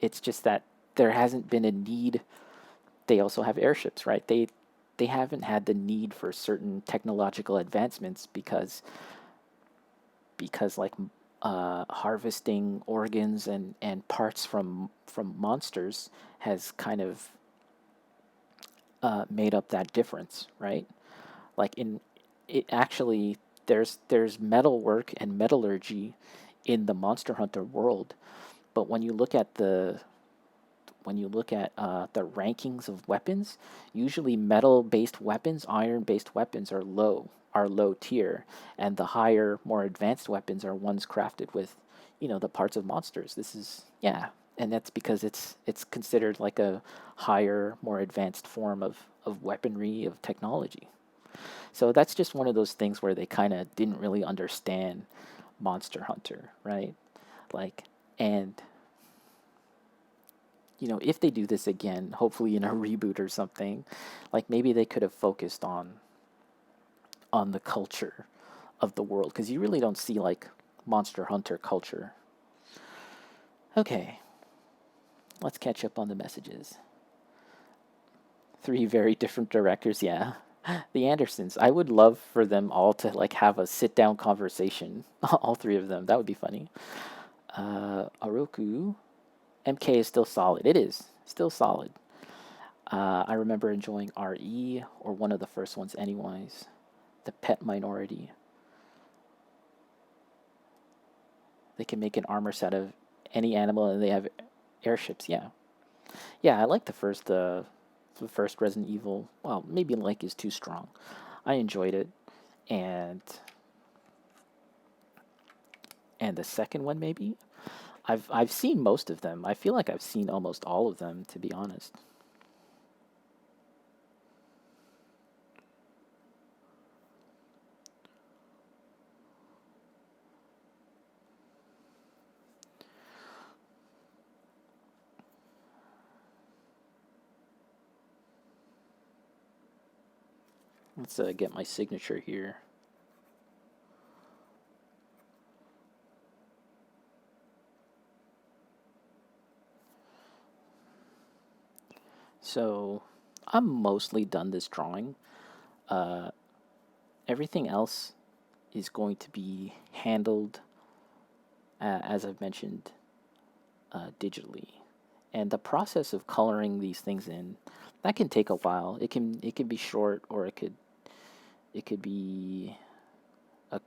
it's just that there hasn't been a need. They also have airships, right? They haven't had the need for certain technological advancements because like harvesting organs and parts from monsters has kind of made up that difference, right? Like in it actually, there's metal work and metallurgy in the Monster Hunter world, but when you look at the rankings of weapons, usually metal-based weapons, iron-based weapons are low tier, and the higher, more advanced weapons are ones crafted with, the parts of monsters. This is, yeah, and that's because it's considered like a higher, more advanced form of weaponry, of technology. So that's just one of those things where they kind of didn't really understand Monster Hunter, right? Like, and if they do this again, hopefully in a reboot or something, like maybe they could have focused on the culture of the world, because you really don't see like Monster Hunter culture. Okay, let's catch up on the messages. 3 very different directors, yeah. The Andersons. I would love for them all to like have a sit down conversation. All 3 of them. That would be funny. Oroku. MK is still solid. It is still solid. I remember enjoying RE, or one of the first ones, anyways. The Pet Minority. They can make an armor set of any animal, and they have airships. Yeah, yeah. I like the first Resident Evil. Well, maybe like is too strong. I enjoyed it, and the second one maybe. I've seen most of them. I feel like I've seen almost all of them, to be honest. Let's get my signature here. So I'm mostly done this drawing. Uh, Everything else is going to be handled, as I've mentioned, digitally. And the process of coloring these things in, that can take a while. It can be short, or it could be a,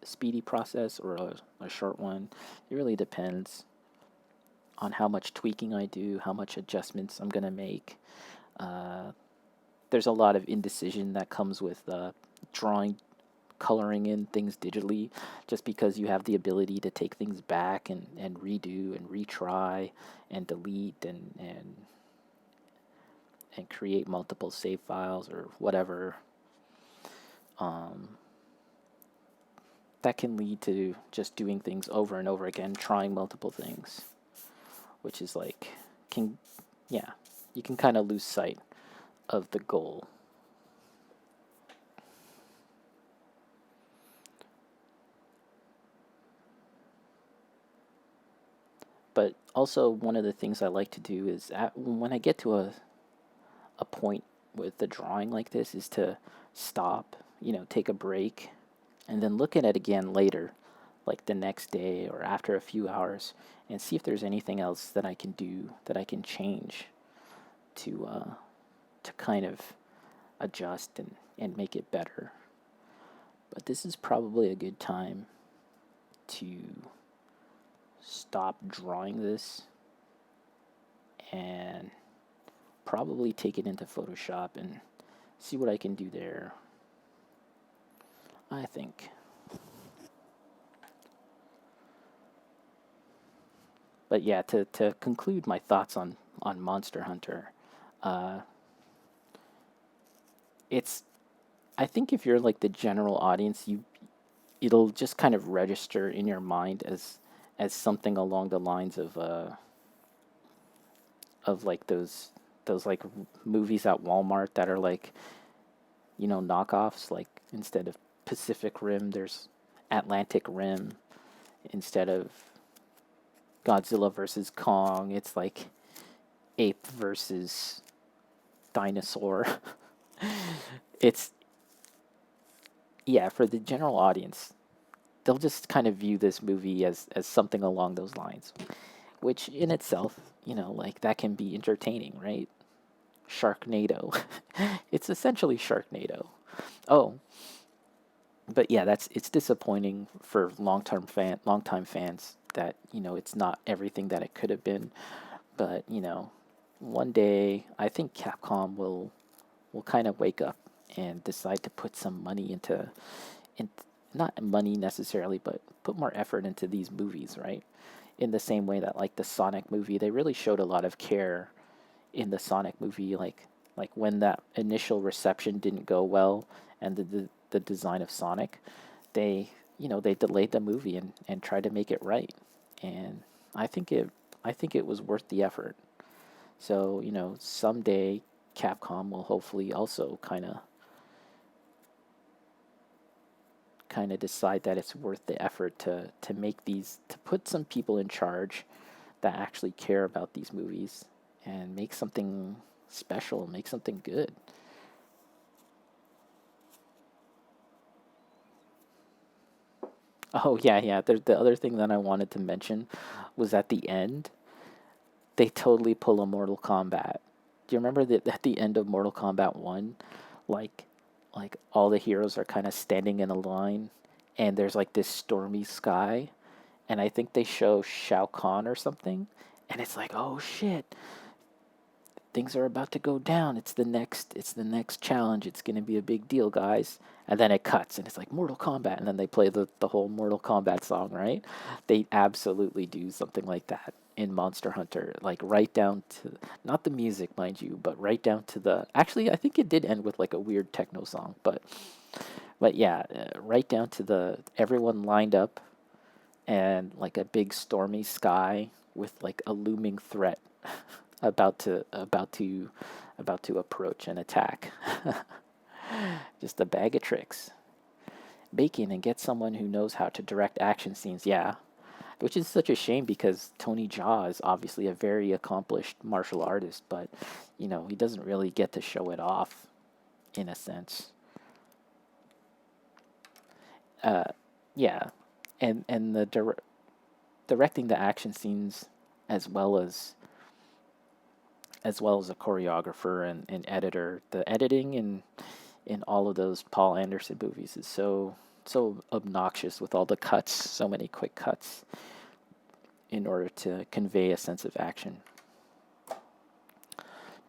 speedy process, or a short one. It really depends on how much tweaking I do, how much adjustments I'm gonna make. Uh, there's a lot of indecision that comes with drawing, coloring in things digitally, just because you have the ability to take things back and redo and retry and delete and create multiple save files or whatever. Um, that can lead to just doing things over and over again, trying multiple things, which is like, can, yeah, you can kind of lose sight of the goal. But also, one of the things I like to do is when I get to a point with the drawing like this, is to stop, take a break, and then look at it again later, like the next day or after a few hours, and see if there's anything else that I can do, that I can change to kind of adjust and make it better. But this is probably a good time to stop drawing this and probably take it into Photoshop and see what I can do there, I think. But yeah, to conclude my thoughts on Monster Hunter, uh, it's I think if you're like the general audience, it'll just kind of register in your mind as something along the lines of like those like movies at Walmart that are like, knockoffs. Like, instead of Pacific Rim, there's Atlantic Rim. Instead of Godzilla versus Kong, it's like ape versus dinosaur. It's, yeah, for the general audience, they'll just kind of view this movie as something along those lines, which in itself, like, that can be entertaining, right? Sharknado. It's essentially Sharknado. Oh, but yeah, it's disappointing for long time fans that, it's not everything that it could have been. But, one day I think Capcom will kind of wake up and decide to put some money in not money necessarily, but put more effort into these movies, right? In the same way that, like, the Sonic movie, they really showed a lot of care in the Sonic movie, like when that initial reception didn't go well, and the design of Sonic, they they delayed the movie and tried to make it right. And I think it I think it was worth the effort. So, someday Capcom will hopefully also kind of decide that it's worth the effort to make these, to put some people in charge that actually care about these movies and make something special, make something good. Oh yeah, yeah. The other thing that I wanted to mention was at the end, they totally pull a Mortal Kombat. Do you remember that at the end of Mortal Kombat 1, like all the heroes are kind of standing in a line and there's like this stormy sky, and I think they show Shao Kahn or something, and it's like, "Oh shit, things are about to go down. It's the next challenge. It's going to be a big deal, guys." And then it cuts and it's like Mortal Kombat, and then they play the whole Mortal Kombat song, right? They absolutely do something like that in Monster Hunter, like right down to, not the music, mind you, but right down to the, actually I think it did end with like a weird techno song, but yeah, right down to the everyone lined up and like a big stormy sky with like a looming threat about to approach and attack. Just a bag of tricks. Bacon and get someone who knows how to direct action scenes. Yeah, which is such a shame because Tony Jaa is obviously a very accomplished martial artist, but he doesn't really get to show it off in a sense. Uh, yeah, and directing the action scenes as well as a choreographer and editor. The editing in all of those Paul Anderson movies is so obnoxious with all the cuts, so many quick cuts in order to convey a sense of action.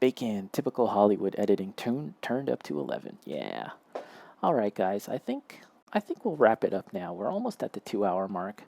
Bacon, typical Hollywood editing turned up to 11. Yeah. All right, guys. I think we'll wrap it up now. We're almost at the 2 hour mark.